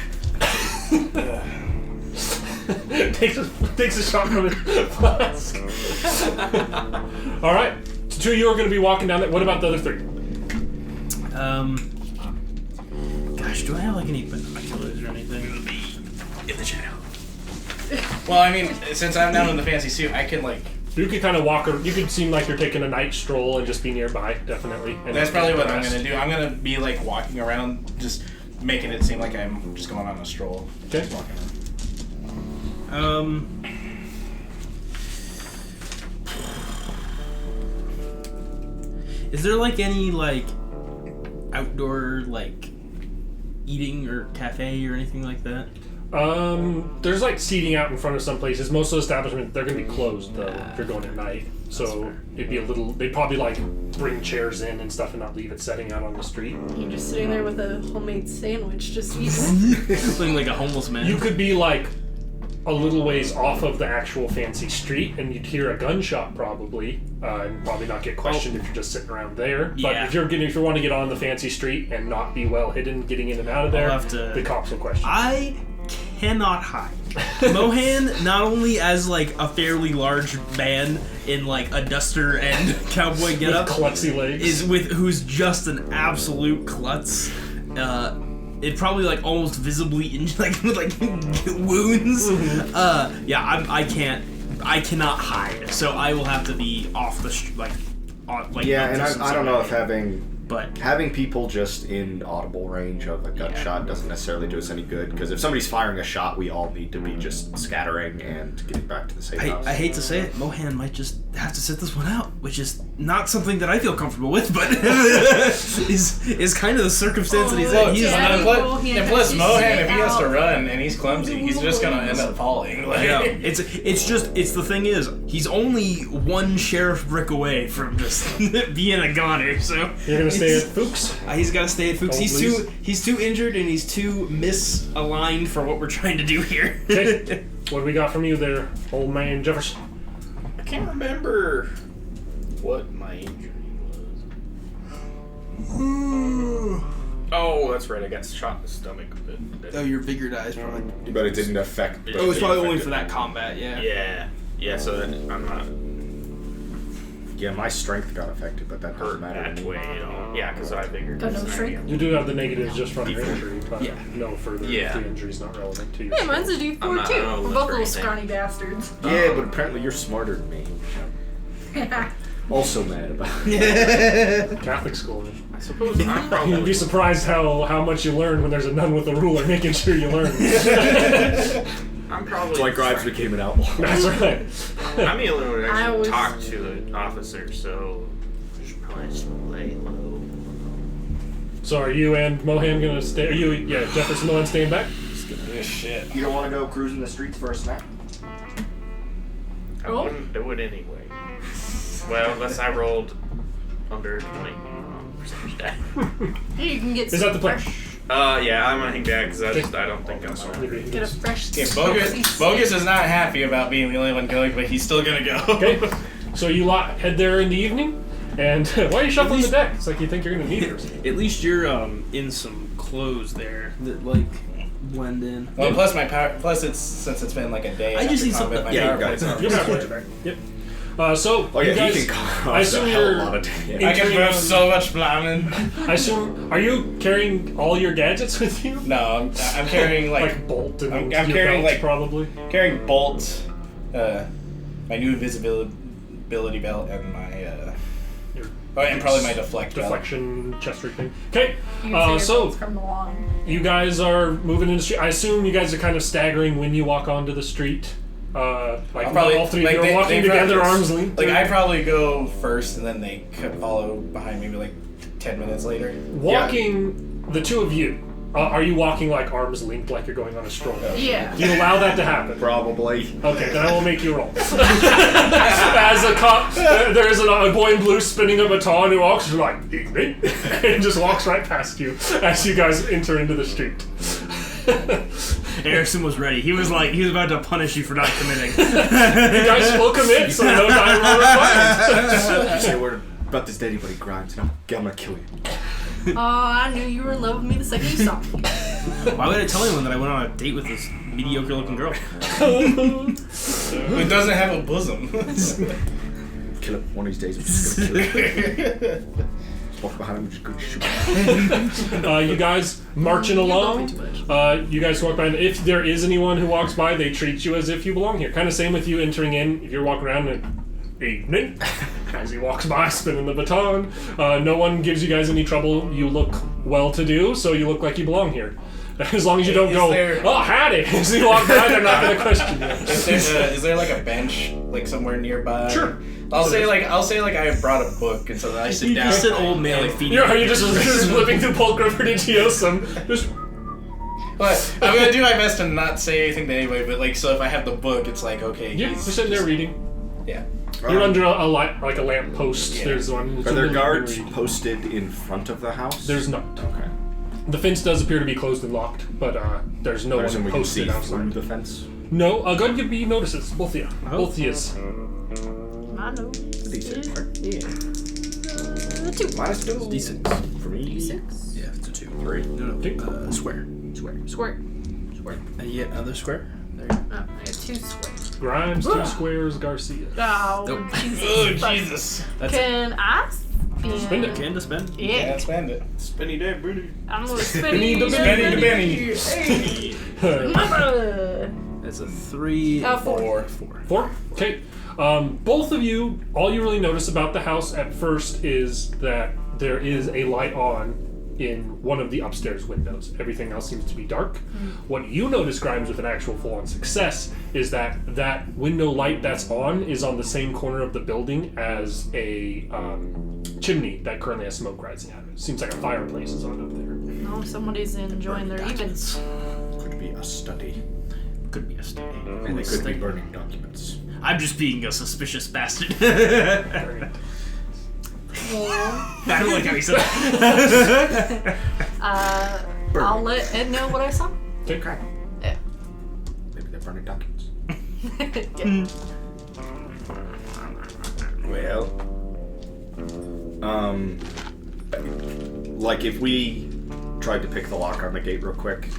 takes a shot from his flask. All right, so two of you are going to be walking down there. What about the other three? Gosh, do I have like any binoculars or anything? In the shadow. Well, I mean, since I'm down in the fancy suit, I can like. You could kind of walk. You could seem like you're taking a night stroll and just be nearby, definitely. And That's probably what I'm gonna do. I'm gonna be like walking around, just making it seem like I'm just going on a stroll. Okay. Just walking around. Is there like any like outdoor like eating or cafe or anything like that? There's like seating out in front of some places. Most of the establishments, they're gonna be closed though if you're going at night. So it'd be a little. They'd probably like bring chairs in and stuff and not leave it setting out on the street. You're just sitting there with a homemade sandwich, just eating. Looking like a homeless man. You could be like a little ways off of the actual fancy street, and you'd hear a gunshot probably, and probably not get questioned if you're just sitting around there. But Yeah. if you want to get on the fancy street and not be well hidden, getting in and out of there, I'll have to- the cops will question. I cannot hide. Mohan, not only as like a fairly large man in like a duster and cowboy getup, klutzy legs, who's just an absolute klutz. It probably like almost visibly with like wounds. I cannot hide, so I will have to be off the Yeah, and I don't know if but having people just in audible range of a gunshot doesn't necessarily do us any good, because if somebody's firing a shot, we all need to be just scattering and getting back to the safe house. I hate to say it, Mohan might just have to sit this one out, which is not something that I feel comfortable with, but is kind of the circumstance that he's in. And plus Mohan, if he has to run and he's clumsy, he's just gonna end up falling. Yeah, it's the thing is, he's only one sheriff brick away from just being a goner. So you're gonna stay at Fuchs? He's got to stay at Fuchs. He's too injured and he's too misaligned for what we're trying to do here. Okay. What do we got from you there, old man Jeffress? I can't remember what my injury was. Oh, that's right. I got shot in the stomach. Your vigor dies probably. But it didn't affect. It was probably only for that combat. Yeah. So then I'm not. Yeah, my strength got affected, but that doesn't matter. That way, yeah, because I figured. Got no strength? You do have the negatives just from your injury, but no further. Yeah. The injury's not relevant to you. Yeah, mine's a D4 too. We're both little scrawny bastards. Yeah, but apparently you're smarter than me. Also mad about it. Catholic school. I suppose I'm probably. You'd be surprised how much you learn when there's a nun with a ruler making sure you learn. I'm probably. It's like Grimes became an outlaw. That's right. I'm the only one who actually talked to an officer, so I should probably just lay low. So are you and Mohan gonna stay? Are you, Jefferson Mohan staying back? Just gonna do this shit. You don't want to go cruising the streets for a snack? I wouldn't do it anyway. Well, unless I rolled under 20 percentage die. You can get Is that the plan? Yeah, I'm gonna hang back because I don't think I'm gonna. Get a fresh. Okay, Bogus is not happy about being the only one going, but he's still gonna go. Okay. So you head there in the evening, and why are you shuffling the deck? It's like you think you're gonna need it. At least you're in some clothes there that like blend in. Well, plus since it's been like a day. I just need combat, something. my power plays. Yep. So you guys, can I assume you're a lot of damage. I can move so much plumbing. I assume. Are you carrying all your gadgets with you? No, I'm carrying like bolt and I'm your carrying belt, like probably carrying bolt, my new invisibility belt, and my and probably my deflection chest rig thing. Okay. So you guys are moving in the street. I assume you guys are kind of staggering when you walk onto the street. Probably all three of you are walking together, arms linked. Like I probably go first, and then they could follow behind me, like 10 minutes later. Walking, the two of you. Are you walking like arms linked, like you're going on a stroll? Yeah. Do you allow that to happen? Probably. Okay, then I will make you roll. As a cop, there is a boy in blue spinning a baton who walks, you're like, evening, and just walks right past you as you guys enter into the street. Harrison was ready. He was about to punish you for not committing. You guys will commit, so no time will required. Say a word about this dead anybody, Grimes, and I'm gonna kill you. Oh, I knew you were in love with me the second you saw me. Why would I tell anyone that I went on a date with this mediocre-looking girl? It doesn't have a bosom. Kill him one of these days. I'm just gonna kill him. Just walk behind him and just go shoot. You guys marching along. You guys walk by, and if there is anyone who walks by, they treat you as if you belong here. Kind of same with you entering in. If you're walking around and evening, as he walks by spinning the baton, no one gives you guys any trouble. You look well-to-do, so you look like you belong here. As long as you don't oh, howdy! As you walk by, they're not going to question you. Is there like a bench like somewhere nearby? Sure. I'll say I brought a book, and so then I sit down. You just old male feeding. Are you just flipping through Polk River to Teosum? But I'm gonna do my best to not say anything to anybody. But like, so if I have the book, it's like okay. Yeah, you're sitting there reading. Yeah. You're under a lamp post. Yeah. There's one. Are there guards posted in front of the house? There's not. Okay. The fence does appear to be closed and locked, but there's no one posted outside. The fence? No, go ahead and give me notices, both of you. Both of you. I know. D6, right? Yeah. 2. -2. D6. For me? D6. Yeah, it's a 2. 3. No. Square. Square. And you get another square. There you go. Oh, I got 2 squares. Grimes, 2 squares, Garcia. Oh, Nope. Jesus. Oh, Jesus. That's Can I spin? Spin it. Can to spend. Yeah. Can't spend it. Spinny day, booty. I'm gonna Spinny spin the Benny. Hey. Mama. That's a 3. 4. 4? Okay. Both of you, all you really notice about the house at first is that there is a light on in one of the upstairs windows. Everything else seems to be dark. What you notice, Grimes, with an actual full-on success, is that that window light that's on is on the same corner of the building as a chimney that currently has smoke rising out of it. Seems like a fireplace is on up there. No, somebody's enjoying their evens. Could be a study. Could be a study. And they could be burning documents. I'm just being a suspicious bastard. I don't like how he said that. I'll let Ed know what I saw. Okay. Yeah. Maybe they're burning documents. Yeah. Well, like if we tried to pick the lock on the gate real quick,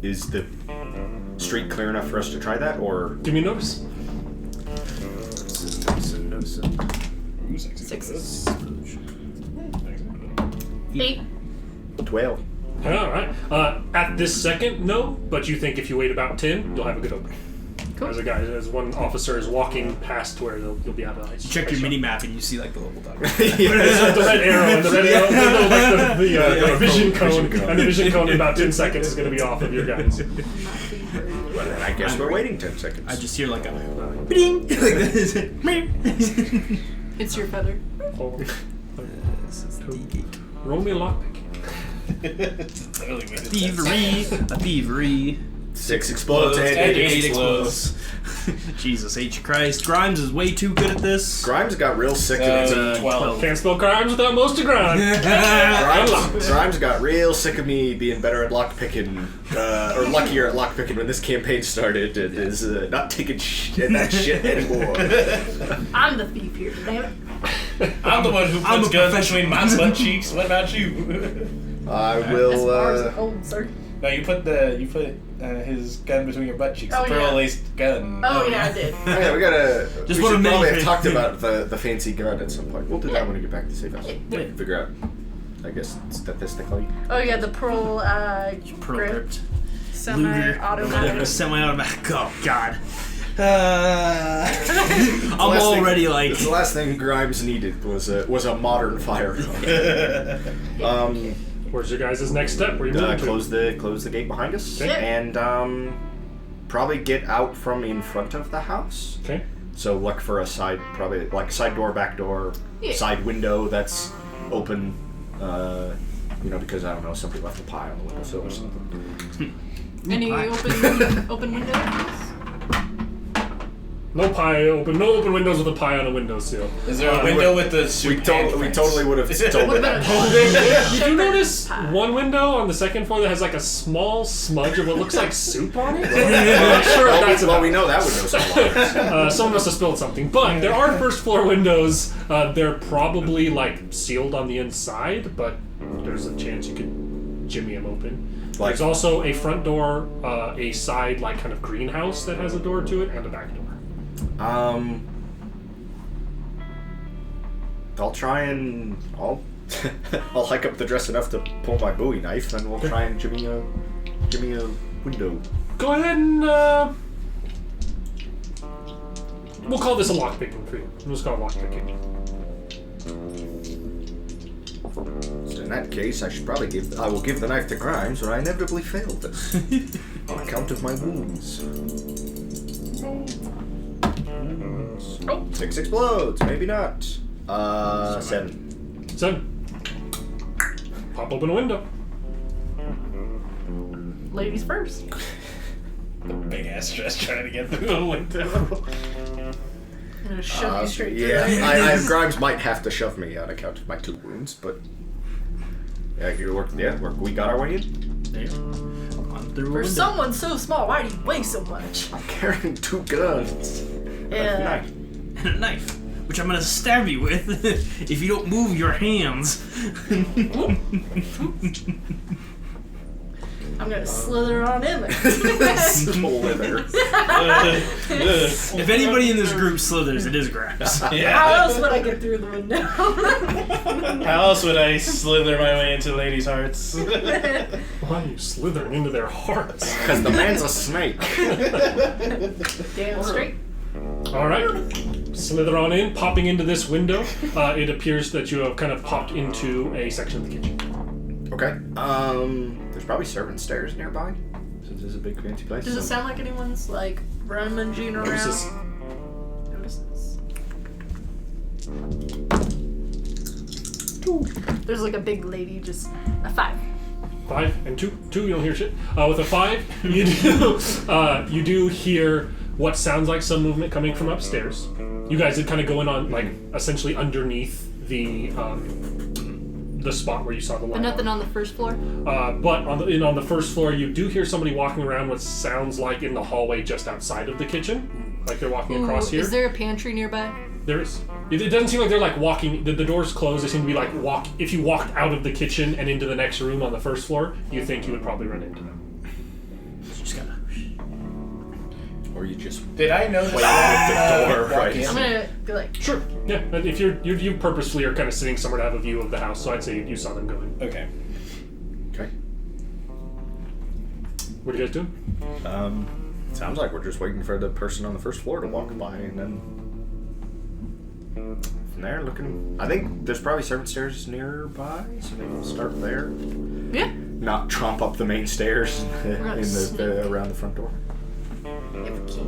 is the street clear enough for us to try that, or? Give me a notice. Ooh, 6. 8. 8. 12. Alright. At this second, no, but you think if you wait about 10, you'll have a good opening. Cool. As one officer is walking past where you'll be out of the ice. Check your mini map and you see like the local dog. There's the red arrow and the red arrow, like the vision cone, and the vision cone in about 10 seconds is going to be off of your guns. Well, then I guess we're waiting 10 seconds. I just hear like a ding like this. It's your feather. This is the gate. Roll me a lockpick. A thievery. 6 explodes and And 8 explodes. Jesus H. Christ. Grimes is way too good at this. Grimes got real sick of me. 12. Can't spell crimes without most of grind. Grimes got real sick of me being better at lockpicking, or luckier at lockpicking when this campaign started, and is not taking that shit anymore. I'm the thief here, damn it. I'm the one who I'm puts a guns professional. between my butt cheeks. What about you? I As will, far as old, sir. No, you put his gun between your butt cheeks. Oh, The yeah. pearl-laced gun. Oh, yeah, I did. oh yeah, we gotta. Just we wanna should make probably it- have talked about the fancy gun at some point. We'll do that when we get back to safe house. Yeah. Figure out, I guess, statistically. Oh, yeah, the pearl, Pearl grip. gripped. Semi-automatic. Semi-automatic. Oh God. I'm already like. The last thing Grimes needed was a modern firearm. Where's your guys' next step? Where are you moving to? Close the gate behind us, Okay. and probably get out from in front of the house. Okay. So look for a side, probably like side door, back door, Yeah. side window that's open. Because I don't know, somebody left a pie on the windowsill or something. Any open windows? No open windows with a pie on a windowsill. Is there a window with the soup We totally would have told What it. about Did you notice one window on the second floor that has like a small smudge of what looks like soup on it? I'm not sure if that's Well, about we know that window somewhere. someone must have spilled something. But there are first floor windows. They're probably like sealed on the inside, but there's a chance you could jimmy them open. Like- There's also a front door, a side like kind of greenhouse that has a door to it, and a back door. I'll try and I'll hike up the dress enough to pull my Bowie knife, and we'll try and jimmy a window. Go ahead and we'll call this a lockpicking for you. We'll just call it lockpicking. So in that case, I will give the knife to Grimes, or I inevitably fail this on account of my wounds. Oh. 6 explodes, maybe not. 7. 7. Pop open a window. Ladies first. Big ass dress trying to get through the window. I'm gonna shove you straight through Yeah, there. Grimes might have to shove me on account of my 2 wounds, but we got our way in. There. On through a For window. someone so small, why do you weigh so much? I'm carrying 2 guns. Yeah. And a knife, which I'm gonna stab you with if you don't move your hands. I'm gonna slither on in there. Slither. If anybody in this group slithers, it is Grabs. How else would I get through the window? How else would I slither my way into ladies' hearts? Why are you slithering into their hearts? Because the man's a snake. Damn straight. All right, slither on in, popping into this window. It appears that you have kind of popped into a section of the kitchen. Okay. There's probably servant stairs nearby, since this is a big fancy place. Does it sound like anyone's like rummaging around? Notices. Notices. There's like a big lady, just a 5. 5 and 2. 2, you don't hear shit. With a 5, you do hear what sounds like some movement coming from upstairs. You guys are kind of going on, like, essentially underneath the spot where you saw the light. But nothing on the first floor? But on the first floor, you do hear somebody walking around what sounds like in the hallway just outside of the kitchen. Like they're walking across here. Is there a pantry nearby? There is. It doesn't seem like they're like walking. The doors closed. They seem to be like if you walked out of the kitchen and into the next room on the first floor, you think you would probably run into them. Just gotta. Or you just Did I know wait at the door, right? I'm gonna be like, Sure. Yeah. And if you purposefully are kind of sitting somewhere to have a view of the house, so I'd say you saw them go in. Okay. Okay. What are you guys doing? Sounds like we're just waiting for the person on the first floor to walk by, and then from there looking. I think there's probably servant stairs nearby, so maybe we'll start there. yeah. Not tromp up the main stairs in the around the front door. You have a key.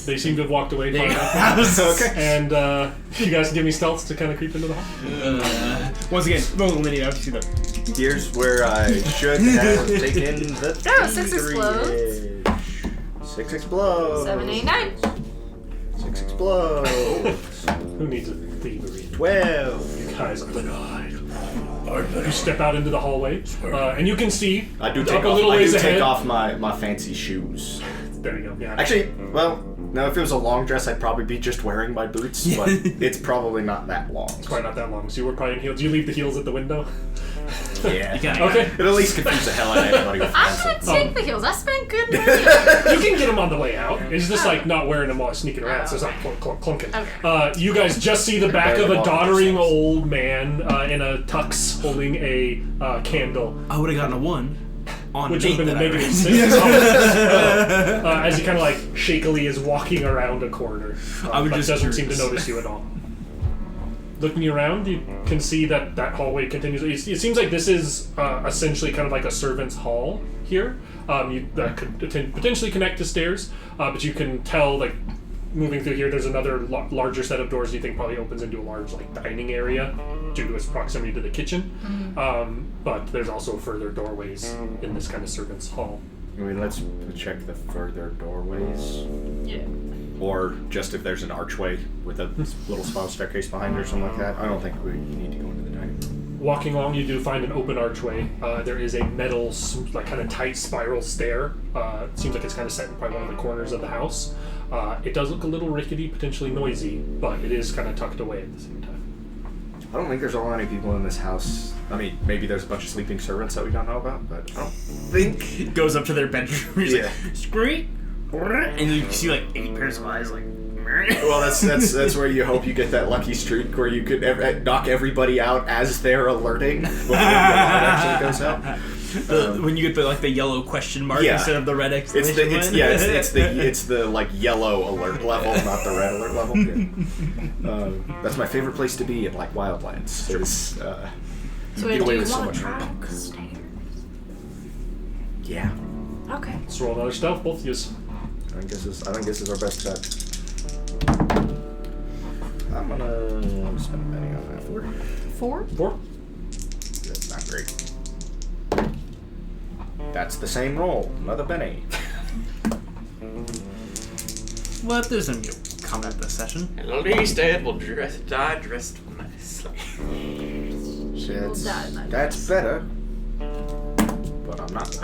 They seem to have walked away. Okay. And you guys can give me stealths to kind of creep into the hall. Once again, roll a minute after you see them. Here's where I should have taken the. Oh, 6 explodes. 6 explodes. 7, 8, 9. 6 explodes. Who needs a thievery? 12. You guys are the guide. You step out into the hallway, and you can see I do up take a little off. I ways do ahead. take off my fancy shoes. There you go. Yeah. Actually, well, no. If it was a long dress, I'd probably be just wearing my boots. But it's probably not that long. It's probably not that long. So you were probably in heels. Do you leave the heels at the window? Yeah. Okay. It'll at least confuse the hell out of anybody with I'm fancy. gonna take the heels. I spent good money. You can get them on the way out. It's just like not wearing them while sneaking around, so it's not clunking. Okay. You guys just see the back of a doddering old man in a tux holding a candle, I would have gotten a 1 on which would have been a that I negative read. 6. As he kind of like shakily is walking around a corner. I would but just doesn't seem to curious. notice you at all. Looking around, you can see that hallway continues. It seems like this is essentially kind of like a servant's hall here. That could potentially connect to stairs, but you can tell, like, moving through here, there's another larger set of doors you think probably opens into a large, like, dining area due to its proximity to the kitchen. But there's also further doorways in this kind of servant's hall. I mean, let's check the further doorways. Yeah. Or just if there's an archway with a little spiral staircase behind it or something like that. I don't think we need to go into the dining room. Walking along, you do find an open archway. There is a metal, like, kind of tight spiral stair. It seems like it's kind of set in probably one of the corners of the house. It does look a little rickety, potentially noisy, but it is kind of tucked away at the same time. I don't think there's a lot of people in this house. I mean, maybe there's a bunch of sleeping servants that we don't know about, but I don't think. It goes up to their bedroom. He's Yeah. like, screet, and you see like 8 pairs of eyes, like. Well, that's where you hope you get that lucky streak where you could knock everybody out as they're alerting before the alarm actually goes out. When you get the yellow question mark Yeah. instead of the red It's exclamation it's the like yellow alert level, not the red alert level. Yeah. That's my favorite place to be in like Wildlands. It's, So you do get away you with so want much. to try the stairs? Yeah, Okay. Let's roll another stealth, both of you. I think this is our best bet. I'm gonna spend a penny on that for. 4? 4? That's not great. That's the same roll. Another penny. Well, if there's a new comment this session. At least Ed will die dressed nicely. That's better. But I'm not.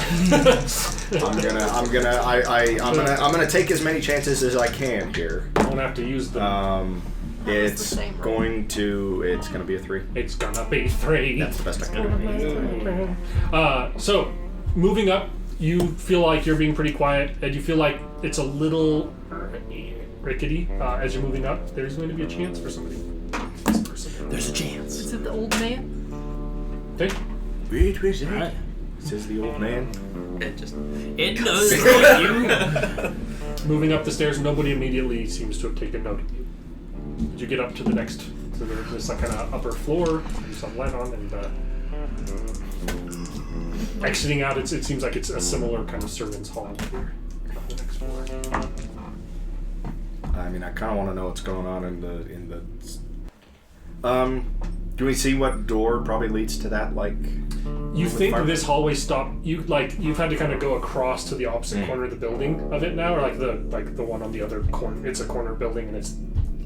I'm gonna take as many chances as I can here. You won't have to use them. It's going to be a 3. It's gonna be 3. That's the best I can do. So, moving up, you feel like you're being pretty quiet, and you feel like it's a little rickety as you're moving up. There's going to be a chance for somebody. This person. There's a chance. Is it the old man? Okay. Wait, right. Says the old man. It knows you. Moving up the stairs, nobody immediately seems to have taken note of you. Did you get up to this like kind of upper floor? You saw light on, and exiting out. It seems like it's a similar kind of servants' hall here on the next floor. I mean, I kind of want to know what's going on in the. Do we see what door probably leads to that? Like, you think this hallway you've had to kind of go across to the opposite corner of the building of it now, or like the one on the other corner. It's a corner building and it's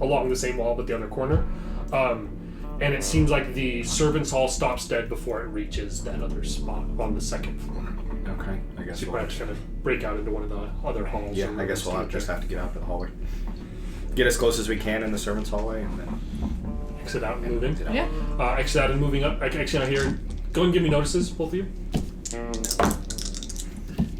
along the same wall but the other corner. And it seems like the servants' hall stops dead before it reaches that other spot on the second floor. Okay, I guess So you might have to kind of break out into one of the other halls. Yeah, I guess we'll just have to get out to the hallway. Get as close as we can in the servants' hallway, and then exit out and move in. Yeah. Exit out and moving up. Exit out here. Go and give me notices, both of you.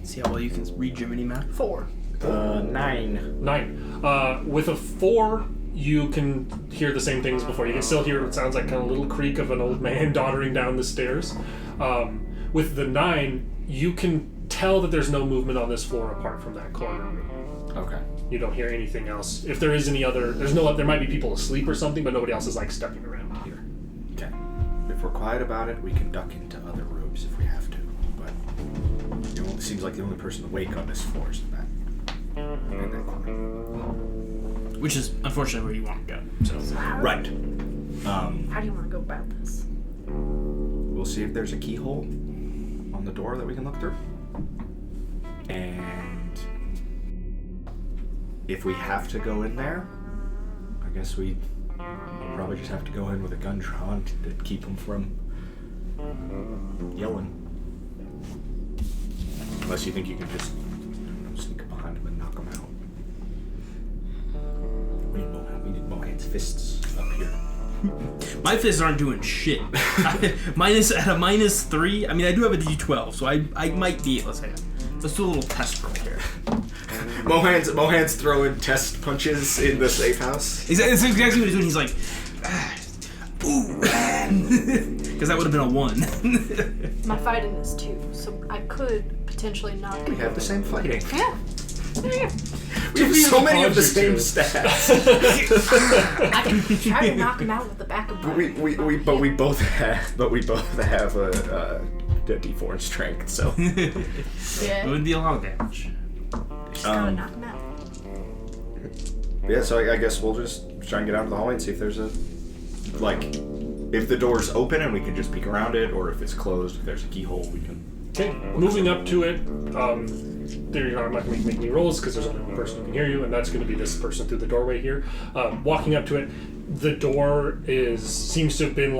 See how well you can read Jiminy map? 4. 9. 9. With a 4, you can hear the same things before. You can still hear what sounds like kind of a little creak of an old man doddering down the stairs. With the 9, you can tell that there's no movement on this floor apart from that corner room. Okay. You don't hear anything else. If there is any other, there might be people asleep or something, but nobody else is like stepping around here. Okay. If we're quiet about it, we can duck into other rooms if we have to. But it seems like the only person awake on this floor is in that corner. Which is unfortunately where you want to go. So Right. How do you want to go about this? We'll see if there's a keyhole on the door that we can look through. And if we have to go in there, I guess we'll probably just have to go in with a gun drawn to keep them from yelling. Unless you think you can just sneak up behind them and knock them out. We need Mohan's fists up here. my fists aren't doing shit. At a -3. I mean, I do have a D12, so I might be. Let's do a little test roll here. Mohan's throwing test punches in the safe house. It's exactly what he's doing. He's like, ooh, because that would have been a 1. My fighting is 2, so I could potentially knock We have the same fighting. Yeah. There you go. We have so many of the same stats. I can try to knock him out with the back of my But we both have a D4 in strength, so. It would be a lot of damage. Just gotta knock him out. Yeah, so I guess we'll just try and get out of the hallway and see if there's if the door's open and we can just peek around it, or if it's closed, if there's a keyhole, we can. Okay, moving up to it. I'm not going to make any rolls because there's only one person who can hear you, and that's going to be this person through the doorway here. Walking up to it, the door seems to have been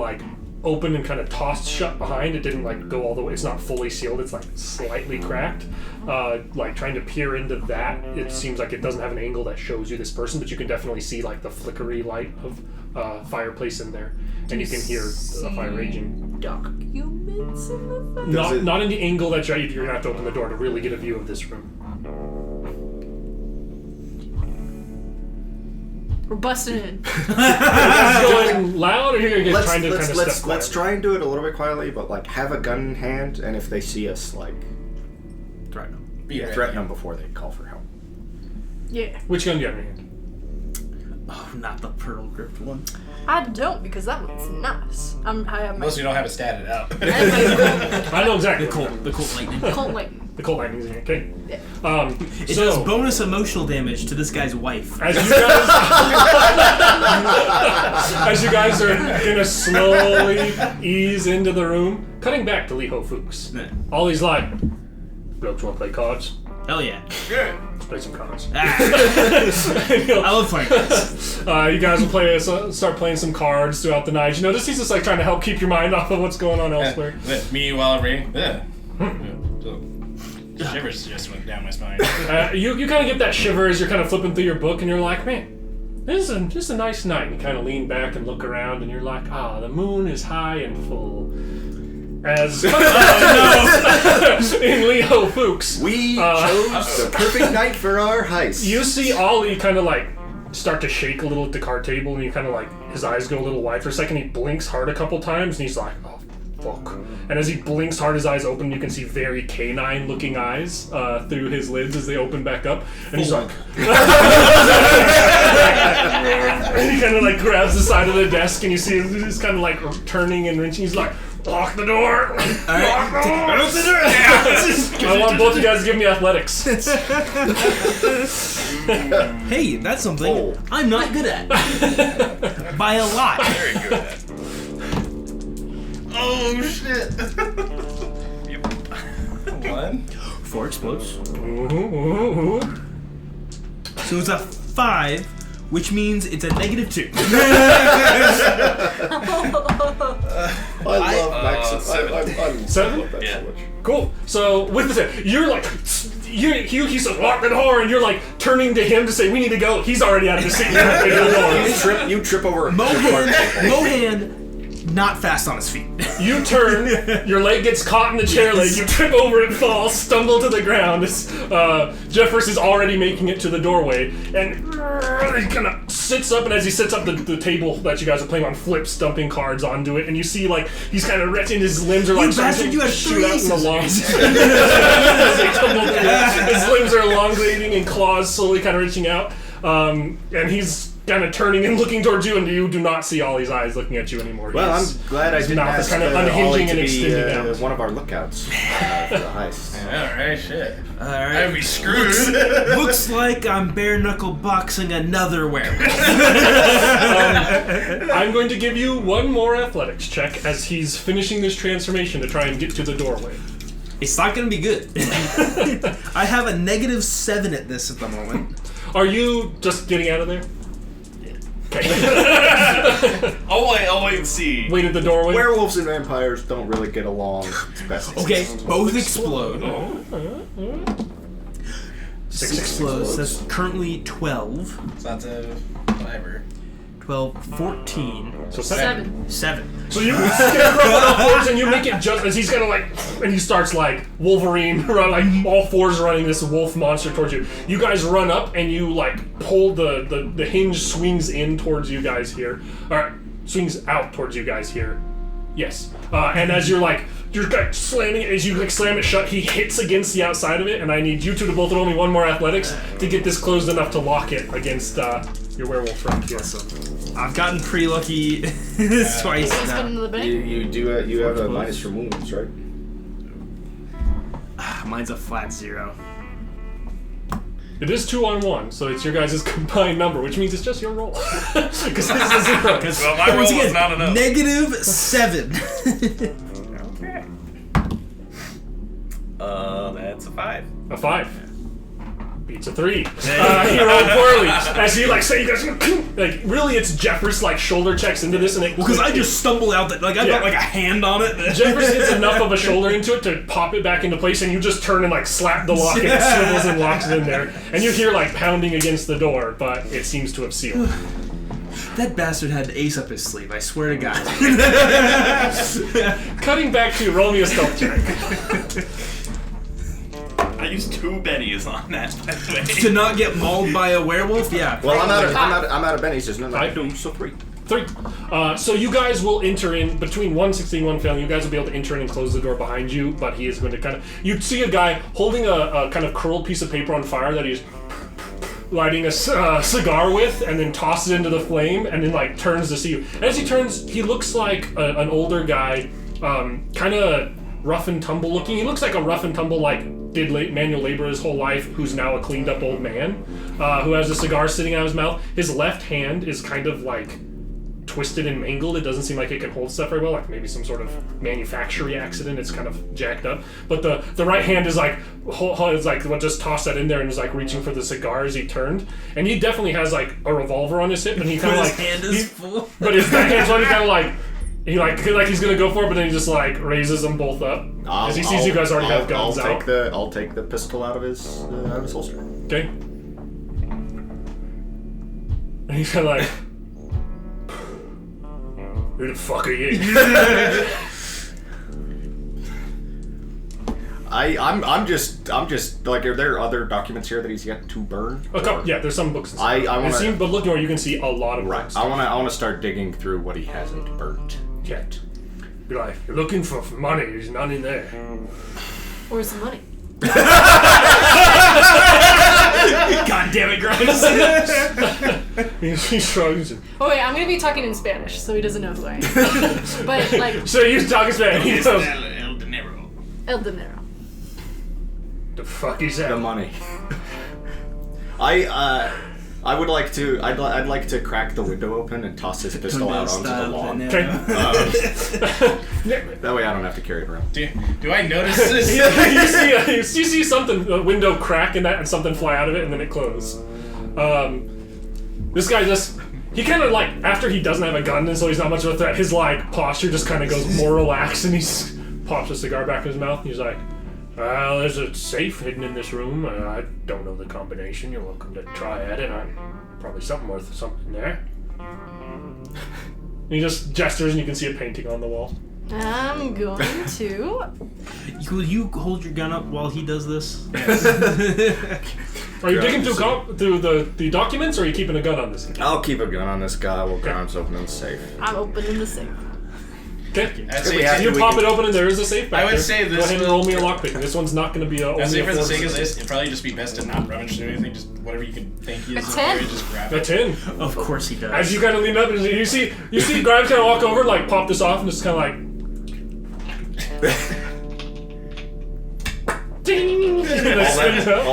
open and kind of tossed shut behind. It didn't go all the way. It's not fully sealed. It's slightly cracked. Trying to peer into that, it seems like it doesn't have an angle that shows you this person, but you can definitely see the flickery light of fireplace in there, and you can hear the fire raging. Documents in the fire? Not in the angle that you're gonna have to open the door to really get a view of this room. We're busting in. Going loud, or you're gonna trying to kind of step let's try and do it a little bit quietly, but have a gun in hand, and if they see us, threaten them. Threaten them before they call for help. Yeah. Which gun do you have in your hand? Oh, not the pearl gripped one. I don't, because that one's nice. I have my Unless you don't have it statted out. I know exactly. The Colt Lightning. Colt Lightning. The Colt Lightning's in here. Okay. Yeah. It does bonus emotional damage to this guy's wife. As you guys are gonna slowly ease into the room, cutting back to Liho Fuchs. Yeah. Ollie's like, "Blokes want to play cards? Hell yeah. Let's play some cards." I love playing cards. You guys will start playing some cards throughout the night. You notice he's just trying to help keep your mind off of what's going on elsewhere. Me while I'm reading. Shivers just went down my spine. You kind of get that shiver as you're kind of flipping through your book, and you're like, man, This is a nice night. And you kind of lean back and look around, and you're like, the moon is high and full. As in Leo Fuchs, we chose the perfect night for our heist. You see Ollie kind of like start to shake a little at the card table, and you kind of like his eyes go a little wide for a second. He blinks hard a couple times, and he's like, "Oh, fuck!" And as he blinks hard, his eyes open. You can see very canine-looking eyes through his lids as they open back up, and he's like, and he kind of like grabs the side of the desk, and you see him just kind of like turning and wrenching. He's like, "Lock the door!" Lock the door. I want both you guys to give me athletics. Hey, that's something I'm not good at. By a lot. Very good at. Oh shit! Yep. 1. 4 explodes. Ooh. So it's a 5, which means it's a -2. I love Max. 7. I 7? love that Yeah. so much. Cool. So with this, you're like, he says, "Lock the door," and you're like turning to him to say, "We need to go." He's already out of the seat. You trip over. Mohan, not fast on his feet. You turn, your leg gets caught in the chair leg, you trip over and fall, stumble to the ground. Jeffress is already making it to the doorway, and he kind of sits up, and as he sits up, the table that you guys are playing on flips, dumping cards onto it, and you see, like, he's kind of retching, his limbs are like, bastard, you had shoot 3 out in the aces. lungs. As they tumble through, his limbs are elongating and claws slowly kind of reaching out, and he's kind of turning and looking towards you, and you do not see Ollie's eyes looking at you anymore. Well, I'm glad I didn't mouth is ask kind of Ollie unhinging to and be extending out. one of our lookouts for the heist. Alright, shit. Alright. I'd be screwed. Looks like I'm bare knuckle boxing another werewolf. I'm going to give you one more athletics check as he's finishing this transformation to try and get to the doorway. It's not gonna be good. I have a -7 at this at the moment. Are you just getting out of there? Okay. I'll wait and see. Wait at the doorway. Werewolves and vampires don't really get along. It's best. Okay, both explode. 6 explodes. That's currently 12. So that's a 5. 12, 14. So 7. 7. So you scarecrow on all fours and you make it just as he's kind of like, and he starts like Wolverine, run like all fours running this wolf monster towards you. You guys run up and you like pull the hinge swings in towards you guys here, or swings out towards you guys here. Yes. And as you're like slamming it, as you like slam it shut, he hits against the outside of it, and I need you two to both roll me one more athletics to get this closed enough to lock it against your werewolf friend here. I've gotten pretty lucky twice Let's get now. into the bank. You have a minus for wounds, right? Mine's a flat 0. It is 2-on-1, so it's your guys' combined number, which means it's just your roll. Because this is a 0. Well, my roll Once was again, not enough. -7. Okay. That's a 5. A 5. Beats a 3. He rolled poorly. As you like say, you guys like really, it's Jeffress like shoulder checks into this, and it Because I just stumbled out that, like, I got like a hand on it. Jeffress hits enough of a shoulder into it to pop it back into place, and you just turn and like slap the lock, and it swivels and locks it in there. And you hear like pounding against the door, but it seems to have sealed. That bastard had an ace up his sleeve, I swear to God. Cutting back to roll me a stealth check. I used 2 bennies on that, by the way. To not get mauled by a werewolf? Yeah. Well, I'm out of bennies. There's nothing I can do, so 3. 3. So you guys will enter in between 116 and 1 failing. You guys will be able to enter in and close the door behind you, but he is going to kind of. You'd see a guy holding a kind of curled piece of paper on fire that he's lighting a cigar with, and then tosses it into the flame, and then like turns to see you. As he turns, he looks like an older guy, kind of rough and tumble looking. He looks like a rough and tumble did manual labor his whole life, who's now a cleaned up old man, who has a cigar sitting out of his mouth. His left hand is kind of like twisted and mangled. It doesn't seem like it can hold stuff very well, like maybe some sort of manufacturing accident. It's kind of jacked up. But the right hand is like what just tossed that in there and is like reaching for the cigar as he turned. And he definitely has like a revolver on his hip, and he kind of like his hand is full. But his back hand's on. He kind of like. He like he's gonna go for it, but then he just like raises them both up as he sees you guys already have guns out. I'll take the pistol out of his holster. Okay. And he's kind of like, who the fuck are you? I'm just like, are there other documents here that he's yet to burn? Yeah, there's some books. I want to. But looking where you can see a lot of books. I want to start digging through what he hasn't burnt yet. Be like, you're looking for money. There's none in there. Where's the money? God damn it, Grimes. He shrugs. Oh wait, I'm gonna be talking in Spanish, so he doesn't know who I am. But like, So you're talking Spanish. He goes, El dinero. El dinero. the fuck is that? The money. I would like to. I'd like to crack the window open and toss his pistol out onto the lawn. Okay. That way I don't have to carry it around. Do I notice this? you see something, a window crack in that, and something fly out of it, and then it close. This guy he kind of like, after he doesn't have a gun, and so he's not much of a threat, his like posture just kind of goes more relaxed, and he pops a cigar back in his mouth, and he's like, well, there's a safe hidden in this room. I don't know the combination. You're welcome to try at it. Probably something worth something there. And he just gestures, and you can see a painting on the wall. I'm going to. Will you hold your gun up while he does this? Are you digging through the documents, or are you keeping a gun on this guy? I'll keep a gun on this guy while Grimes opening the safe. I'm opening the safe. Okay. I'd If say we have You to, pop it open, and there is a safe back I would there. say Go this ahead and will- roll me a lockpick. This one's not going to be I'd only say a for the 4 sake of or 6. this, it'd probably just be best to not rummage through anything. Just whatever you can think is A in there, 10. just grab A it. 10. Of course he does. As you kind of lean up, and you see Grimes kind of walk over, like pop this off, and just kind of like, ding. And it spins out.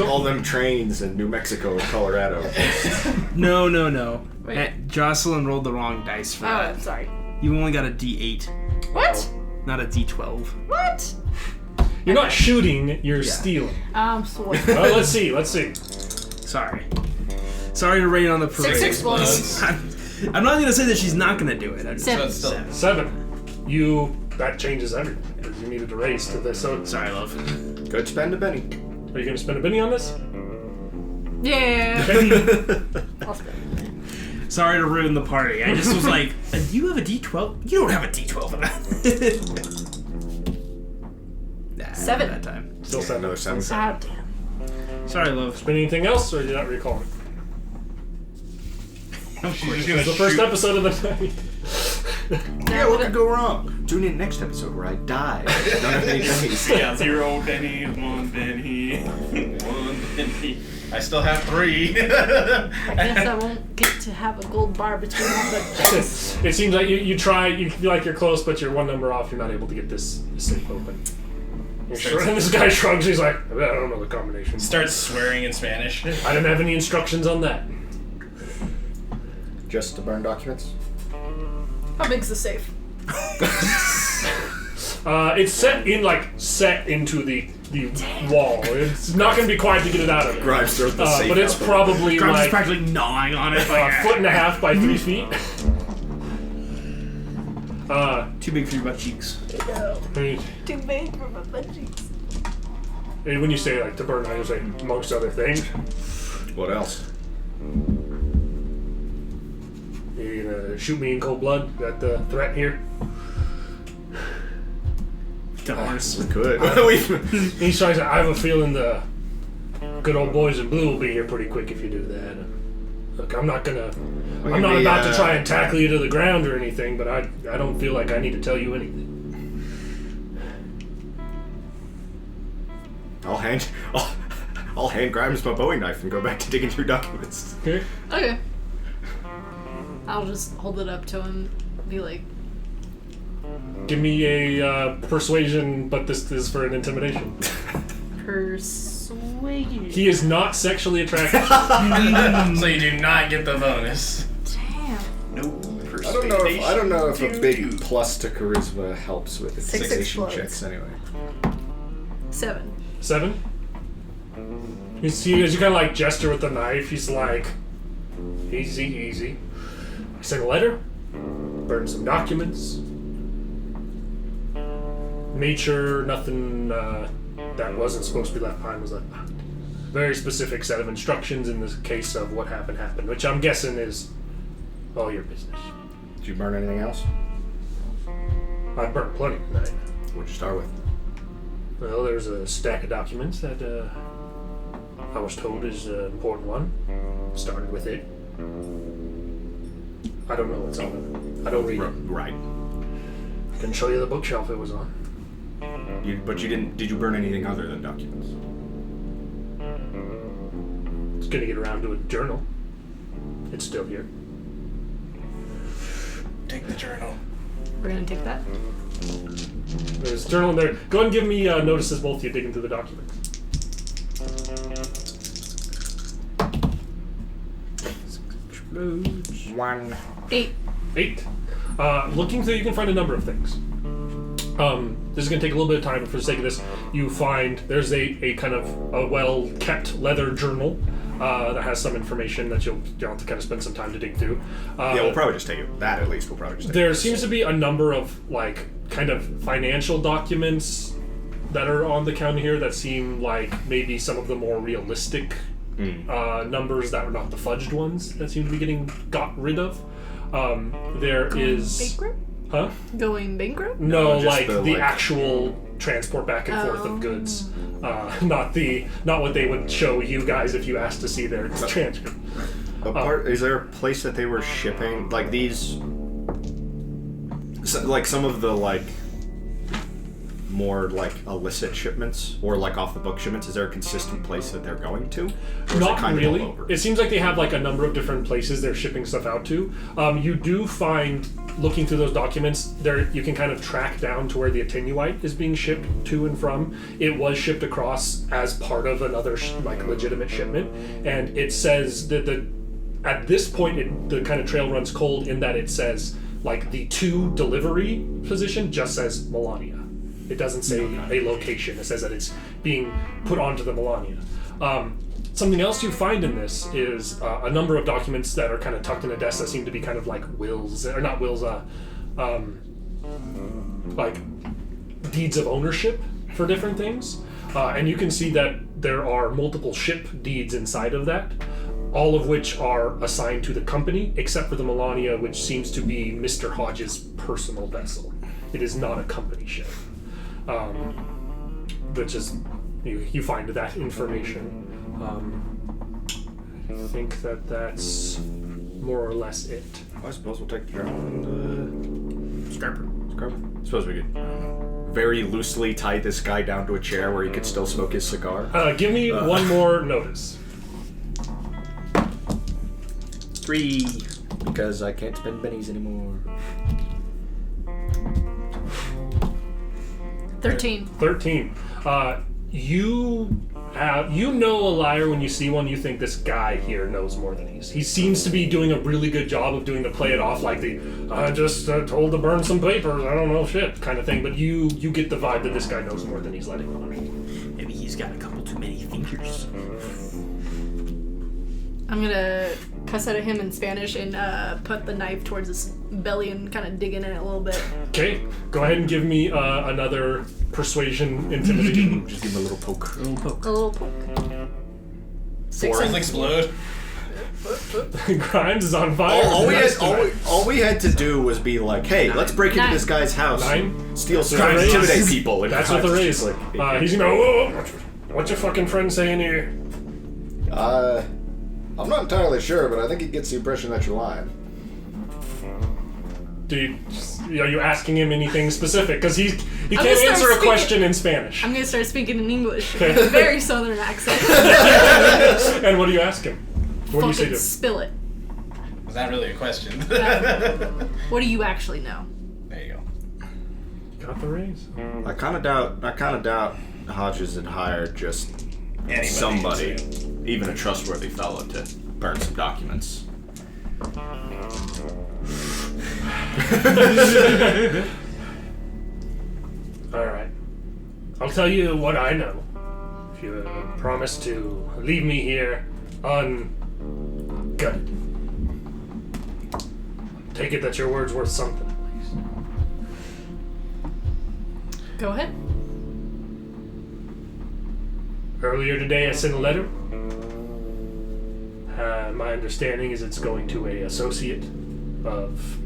all them trains in New Mexico and Colorado. No. Wait. Jocelyn rolled the wrong dice for Oh, that. I'm sorry. You only got a D8, What? not a D12. What? You're not shooting, you're stealing. Sweet. Well, let's see. Sorry to rain on the parade. 6 explodes. I'm not gonna say that she's not gonna do it. I'm just 7. Still, 7. That changes everything. You needed to raise to this. So, sorry, love. Good spend a penny. are you going to spend a penny on this? Yeah. Okay. I'll spend it. Sorry to ruin the party. I just was like, do you have a D12? You don't have a D12 in that. Nah, 7. That time. Still 7. Another 7. Ah, damn. Sorry, love. Spend anything else, or are you not recalling? she's just It's gonna the first shoot. episode of the night. Yeah, what could go wrong? Tune in next episode where I die. I don't have any pennies. Yeah, 0 penny, 1 penny, 1 penny. I still have 3. I guess I won't get to have a gold bar between all the dice. It seems like you try, you feel like you're close, but you're one number off. You're not able to get this safe open. And this guy shrugs. He's like, I don't know the combination. Starts swearing in Spanish. I didn't have any instructions on that. Just to burn documents? How big's the safe? It's set into the wall. It's not going to be quite to get it out of it. Grimes throws the safe but it's out the probably Grimes is like practically gnawing on it. a Like, 1.5 by 3 feet. too big for your butt cheeks. Too big for my butt cheeks. When you say like to burn, I say amongst other things. What else? You gonna shoot me in cold blood? Is that the threat here? Dollars. We could. He's trying to. I have a feeling the good old boys in blue will be here pretty quick if you do that. Look, I'm not gonna. I'm not about to try and tackle you to the ground or anything, but I don't feel like I need to tell you anything. I'll hand Grimes my Bowie knife and go back to digging through documents. Okay. Okay. I'll just hold it up to him, be like, Give me a persuasion, but this is for an intimidation. persuasion. He is not sexually attracted. So you do not get the bonus. Damn. No. I don't know if a big plus to charisma helps with 6 intimidation explodes. checks anyway. 7. 7. You see, as you kind of like gesture with the knife, he's like, easy. I sent a letter, burned some documents. Made sure nothing that wasn't supposed to be left behind was left behind. very specific set of instructions in the case of what happened, which I'm guessing is all your business. Did you burn anything else? I burnt plenty tonight. What'd you start with? Well, there's a stack of documents that I was told is an important one. Started with it. I don't know what's on it. I don't read it. Right. I can show you the bookshelf it was on. But you didn't. Did you burn anything other than documents? It's gonna get around to a journal. It's still here. Take the journal. We're gonna take that. There's a journal in there. Go ahead and give me notices, both of you, digging through the documents. One. 8. 8. Looking through, you can find a number of things. This is going to take a little bit of time, but for the sake of this, you find there's a kind of a well-kept leather journal that has some information that you'll have to kind of spend some time to dig through. Yeah, we'll probably just take it. That at least we'll probably just take There it. seems to be a number of, like, kind of financial documents that are on the counter here that seem like maybe some of the more realistic numbers that were not the fudged ones that seem to be getting got rid of. There is... Bankrupt? Huh? Going bankrupt? No, just like the actual transport back and forth of goods. Not what they would show you guys if you asked to see their transcript. Is there a place that they were shipping like these? Like some of the like more like illicit shipments or like off the book shipments. Is there a consistent place that they're going to? Or is Not it kind really. of all over? It seems like they have like a number of different places they're shipping stuff out to. You do find, looking through those documents, there you can kind of track down to where the attenuate is being shipped to and from. It was shipped across as part of another like legitimate shipment, and it says that at this point the kind of trail runs cold in that it says like the to delivery position just says Melania. It doesn't say a location. It says that it's being put onto the Melania. Something else you find in this is a number of documents that are kind of tucked in a desk that seem to be kind of like wills, or not wills, like deeds of ownership for different things. And you can see that there are multiple ship deeds inside of that, all of which are assigned to the company, except for the Melania, which seems to be Mr. Hodges' personal vessel. It is not a company ship. Which is, you find that information. I think that's more or less it. I suppose we'll take the journal and scrap it. I suppose we could very loosely tie this guy down to a chair where he could still smoke his cigar. Give me one more notice. 3, because I can't spend bennies anymore. 13. 13. You know a liar when you see one. You think this guy here knows more than he seems to be doing a really good job of doing the play it off like the I just told to burn some papers, I don't know shit kind of thing, but you get the vibe that this guy knows more than he's letting on. Maybe he's got a couple too many fingers. I'm gonna cuss out at him in Spanish and put the knife towards his belly and kind of dig in it a little bit. Okay, go ahead and give me another persuasion intimidation. Just give him a little poke. A little poke. 6 Does explode? Grimes is on fire. All we had to do was be like, hey, let's break into 9. this guy's house, 9? steal That's some, the raise. intimidate people. And That's what the Grimes raise. is just like, He's gonna go, whoa, what's your fucking friend saying here? I'm not entirely sure, but I think he gets the impression that you're lying. Are you asking him anything specific? Because he gonna can't start answer a speaking- question in Spanish. I'm gonna start speaking in English with a very southern accent. And what do you ask him? What do you say Fucking to him? spill it. Was that really a question? What do you actually know? There you go. Got the raise. I kind of doubt Hodges had hired just Anybody somebody, can say it. even a trustworthy fellow, to burn some documents. Alright. I'll tell you what I know. If you promise to leave me here ungutted. Take it that your word's worth something, at least. Go ahead. Earlier today I sent a letter. My understanding is it's going to an associate of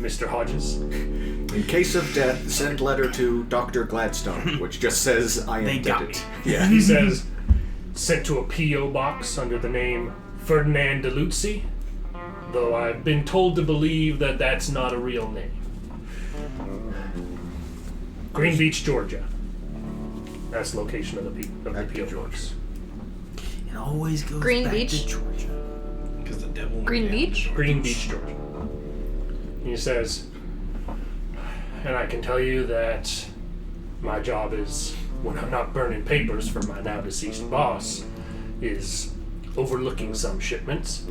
Mr. Hodges. In case of death, send letter to Dr. Gladstone, which just says, I am They got dead. me. Yeah. He says, sent to a P.O. box under the name Ferdinand DeLuzzi, though I've been told to believe that that's not a real name. Green Beach, Georgia. That's the location of the P.O. box. It always goes Green back Beach? to Georgia. Because the devil. Green Beach? Green Beach, Georgia. He says, and I can tell you that my job is, when I'm not burning papers for my now deceased boss, is overlooking some shipments.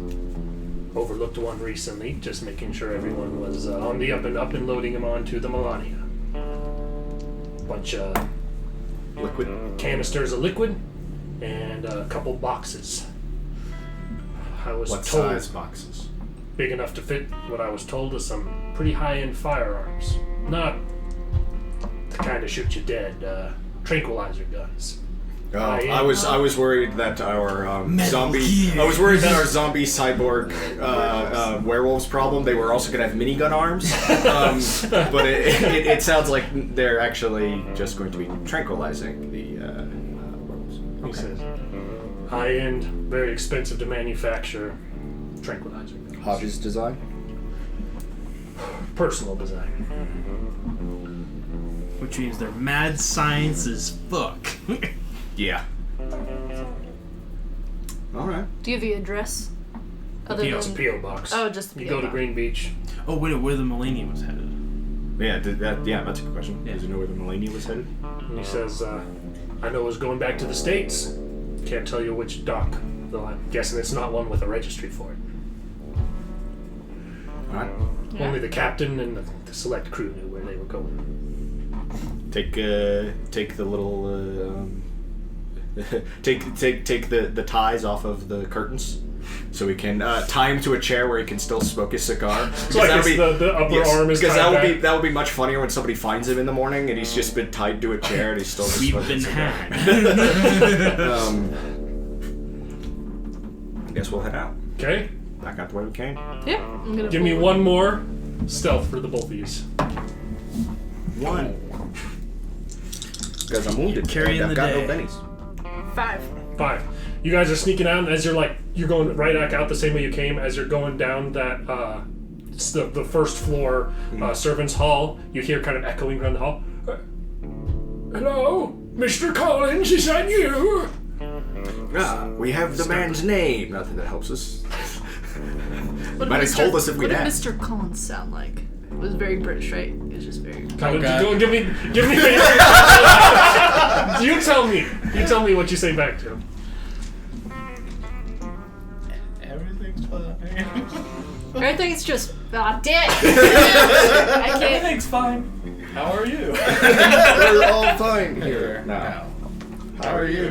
Overlooked one recently, just making sure everyone was on the up and up and loading them onto the Melania. Bunch of Liquid. canisters of liquid and a couple boxes. I was What told size boxes? big enough to fit what I was told is some pretty high-end firearms. Not the kind of shoot you dead, tranquilizer guns. Oh, I was worried that our zombie. Gear. I was worried that our zombie cyborg werewolves problem. They were also gonna have minigun arms, but it sounds like they're actually just going to be tranquilizing the werewolves. He says, high-end, very expensive to manufacture tranquilizer guns. Hodges design. Personal design. Which means they're mad science as fuck. Yeah. All right. Do you have the address? Other It's a than P.O. box. Oh, just the You P.O. go to box. Green Beach. Oh, wait, where the Millennium was headed. Yeah. That's a good question. Does he know where the Melania was headed? And he says, I know it was going back to the States. Can't tell you which dock, though I'm guessing it's not one with a registry for it. All right. Yeah. Only the captain and the select crew knew where they were going. Take the little take the ties off of the curtains, so we can tie him to a chair where he can still smoke his cigar. So I guess the upper arm is because tied that would be much funnier when somebody finds him in the morning and he's just been tied to a chair and he's still just We've smoking been a cigar. had. I guess we'll head out. Okay? Back out the way we came. Yeah, I'm gonna Give me pull- one more stealth for the both of yous. One. Because I'm wounded. Carrying and I've the got day. no bennies. 5. 5. You guys are sneaking out, and as you're going right back out the same way you came, as you're going down that, it's the first floor servants' hall, you hear kind of echoing around the hall. Hello? Mr. Collins, is that you? We have the man's name. Nothing that helps us. What Might did have told us if what we'd did asked. Mr. Collins sound like? It was very British, right? It was just very... Go, give me You tell me what you say back to him. Everything's fine. Everything's just... Ah, damn it! I can't... Everything's fine. How are you? We're all fine here now. How are you?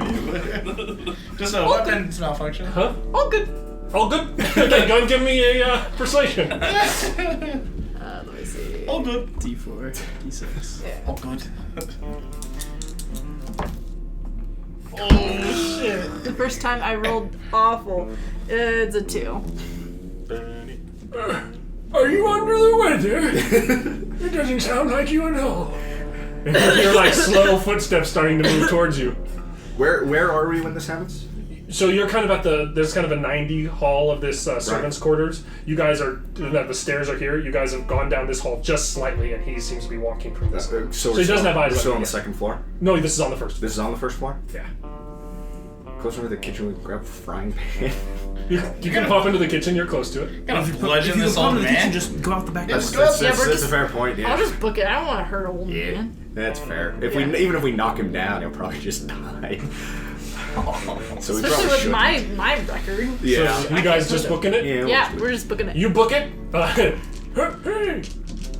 Just a weapons malfunction. Huh? All good. All good? Okay, go and give me a persuasion. Let me see. All good. D4, D6. All good. Oh shit. The first time I rolled awful. It's a 2. Are you under the weather? It doesn't sound like you at all. And you hear like slow footsteps starting to move towards you. Where are we when this happens? So you're kind of at there's kind of a 90 hall of this servants' quarters. You guys are, the stairs are here. You guys have gone down this hall just slightly, and he seems to be walking from this. So he doesn't have eyes We're on still you on the yet. second floor. No, this is on the first. This is on the first floor. Yeah. Closer to the kitchen, we can grab a frying pan. You can pop into the kitchen. You're close to it. Gonna If you bludgeon this go old into the kitchen, man. just go out the back. That's we're a just- fair point. Yeah. I'll just book it. I don't want to hurt old Yeah, man. that's fair. If we even if we knock him down, he'll probably just die. So we Especially probably with should. my record. Yeah. So you guys just booking it? Yeah. we'll Yeah, just- we're just booking it. You book it? Hey,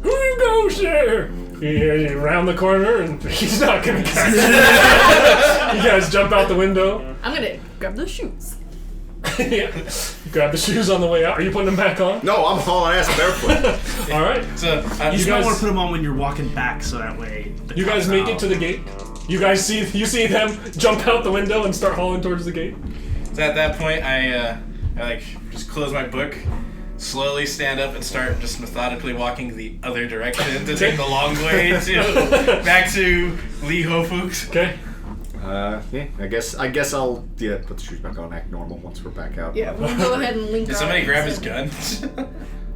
who you goes there? You round the corner, and he's not gonna catch you. You guys jump out the window. I'm gonna grab those shoes. Yeah. You grab the shoes on the way out. Are you putting them back on? No, I'm hauling ass barefoot. All right. So You just guys- want to put them on when you're walking back, so that way. You guys make it to the gate. You guys see them jump out the window and start hauling towards the gate. So at that point, I like just close my book, slowly stand up and start just methodically walking the other direction to take the long way back to Lee Ho-Fuks. Okay. Yeah, I guess I'll put the shoes back on, act normal once we're back out. Yeah, we'll go ahead and link. Did somebody grab his gun?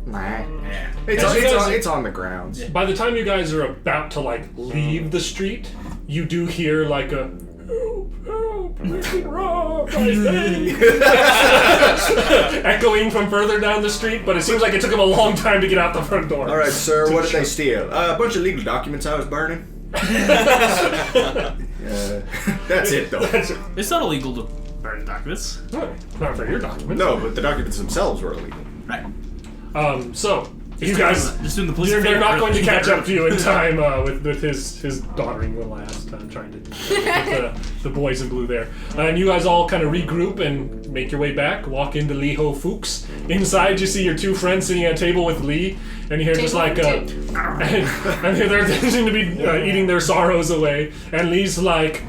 Nah. Yeah. It's on the ground. By the time you guys are about to like leave the street, you do hear like a help, we've been robbed, I think. Echoing from further down the street, but it seems like it took him a long time to get out the front door. All right, sir. What did they steal? A bunch of legal documents I was burning. That's it, though. It's not illegal to burn documents. No, not for your documents. No, but the documents themselves were illegal. Right. So you guys, just doing the police. they're not going to catch up to you in time with his doddering little ass trying to with the boys in blue there. And you guys all kind of regroup and make your way back. Walk into Lee Ho-Fuks. Inside, you see your two friends sitting at a table with Lee, and you hear just like and they seem to be eating their sorrows away. And Lee's like,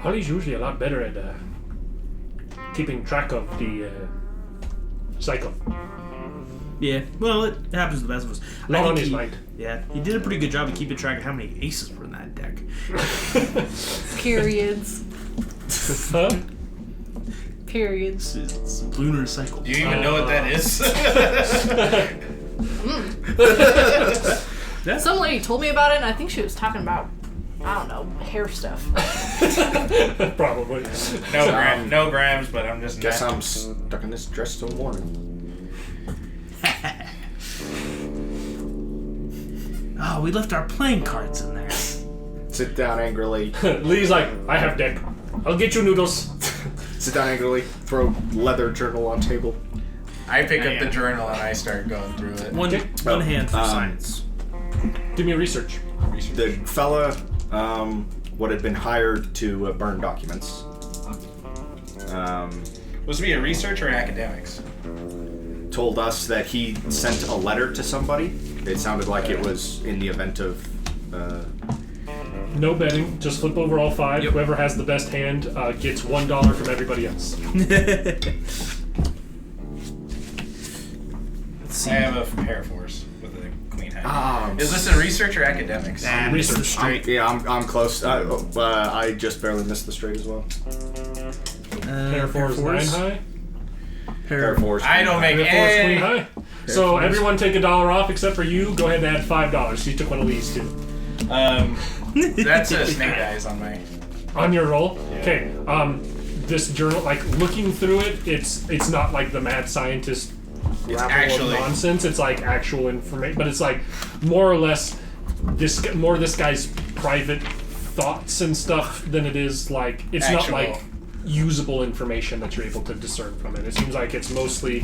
Holly's usually a lot better at keeping track of the cycle. Yeah, well, it happens to the best of us. Not on his mind. Yeah, he did a pretty good job of keeping track of how many aces were in that deck. Periods. Huh? Periods. It's a lunar cycle. Do you even know what that is? Some lady told me about it, and I think she was talking about, I don't know, hair stuff. Probably. No grams, but I'm just. Guess I'm stuck in this dress till morning. Oh, we left our playing cards in there. Sit down angrily. Lee's like, I have deck. I'll get you noodles. Sit down angrily. Throw leather journal on table. I pick up the journal and I start going through it. One hand for science. Give me a research. The fella, what had been hired to burn documents. Was it be a research or academics? Told us that he sent a letter to somebody. It sounded like it was in the event of. No betting. Just flip over all five. Yep. Whoever has the best hand gets $1 from everybody else. Let's see. I have a pair force with a queen hand. Is this a research or academics? Missed the straight. I'm close. I just barely missed the straight as well. Pair four is 9 high. Pair fours. I don't make Pair four is queen any. high. So everyone take $1 off except for you. Go ahead and add $5. So you took one of these too. That's a snake eyes on my. On your roll. Okay. This journal, like looking through it, it's not like the mad scientist rabble of nonsense. It's like actual information, but it's like more or less this guy's private thoughts and stuff than it is like it's Actual. not like usable information that you're able to discern from it. It seems like it's mostly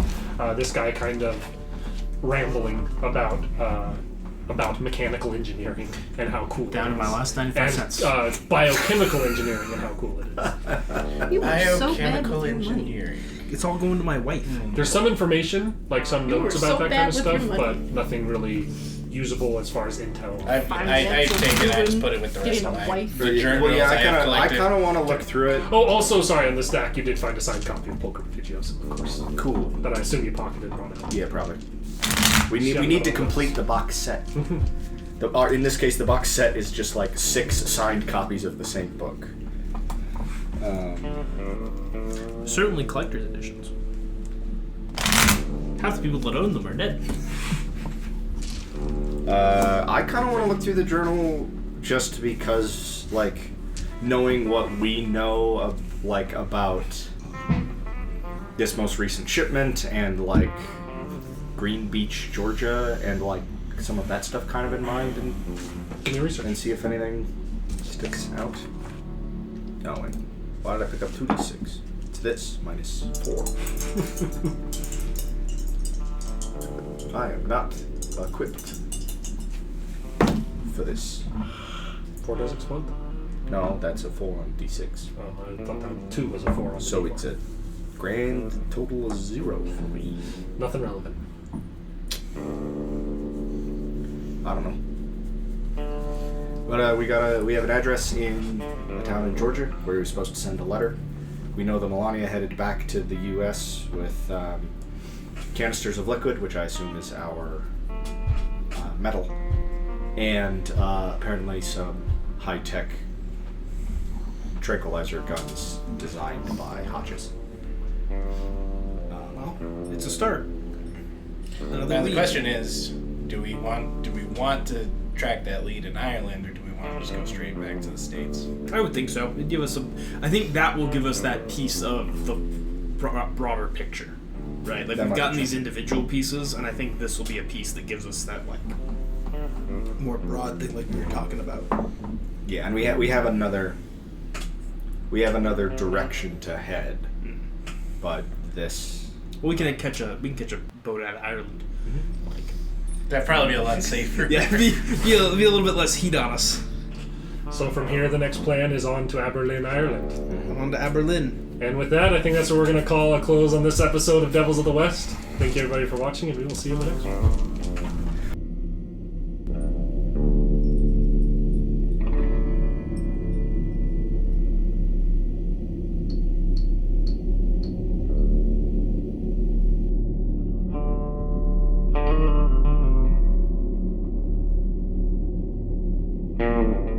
this guy kind of rambling about mechanical engineering and how cool Down it to my is. last 95 cents. And biochemical engineering and how cool it is. You are so bad Biochemical with your money. engineering. It's all going to my wife. There's some information, like some You notes were about so that kind of bad with stuff, your but money. nothing really usable as far as intel. I take it. I just put it with the rest Getting of a my wife. the journals Well, yeah, I have I collected. kind of want to look through it. Oh, also, sorry, on the stack you did find a signed copy of Poker Refugios, of course. Cool. That I assume you pocketed and brought out. Yeah, probably. We need to complete the box set. In this case, the box set is just like 6 signed copies of the same book. Certainly collector's editions. Half the people that own them are dead. I kind of want to look through the journal just because, like, knowing what we know of, like, about this most recent shipment and, like, Green Beach, Georgia, and, like, some of that stuff kind of in mind, and Give me research. see if anything sticks out. Oh, and why did I pick up 2d6? It's this, minus 4. I am not equipped for this. 4 does explode? No, that's a 4 on d6. Oh, I thought that 2 was a 4 on the So D4. it's a grand total of 0 for me. Nothing relevant. I don't know. But we have an address in a town in Georgia where we were supposed to send a letter. We know the Melania headed back to the U.S. with canisters of liquid, which I assume is our metal, and apparently some high-tech tranquilizer guns designed by Hodges. Well, it's a start. Now the question is, do we want to track that lead in Ireland, or do we want to just go straight back to the States? I would think so. It'd give us I think that will give us that piece of the broader picture, right? Like, we've gotten these individual pieces, and I think this will be a piece that gives us that, like, more broad thing, like we were talking about. Yeah, and we have another direction to head, but this. Well, we can catch a boat out of Ireland. Like, that'd probably be a lot safer. Yeah, be a little bit less heat on us. So from here, the next plan is on to Aberlin, Ireland. On to Aberlin. And with that, I think that's what we're going to call a close on this episode of Devils of the West. Thank you, everybody, for watching, and we will see you in the next one. Thank you.